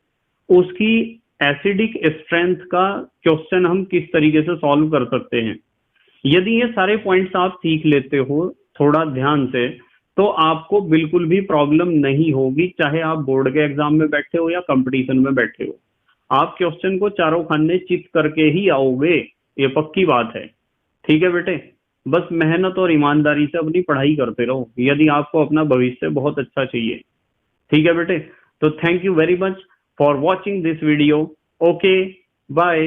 उसकी एसिडिक स्ट्रेंथ का क्वेश्चन हम किस तरीके से सॉल्व कर सकते हैं। यदि ये सारे पॉइंट्स आप सीख लेते हो थोड़ा ध्यान से, तो आपको बिल्कुल भी प्रॉब्लम नहीं होगी, चाहे आप बोर्ड के एग्जाम में बैठे हो या कंपटीशन में बैठे हो। आप क्वेश्चन को चारों खाने चित करके ही आओगे, ये पक्की बात है। ठीक है बेटे, बस मेहनत और ईमानदारी से अपनी पढ़ाई करते रहो, यदि आपको अपना भविष्य बहुत अच्छा चाहिए। ठीक है बेटे, तो thank you very much for watching this video. Okay, bye.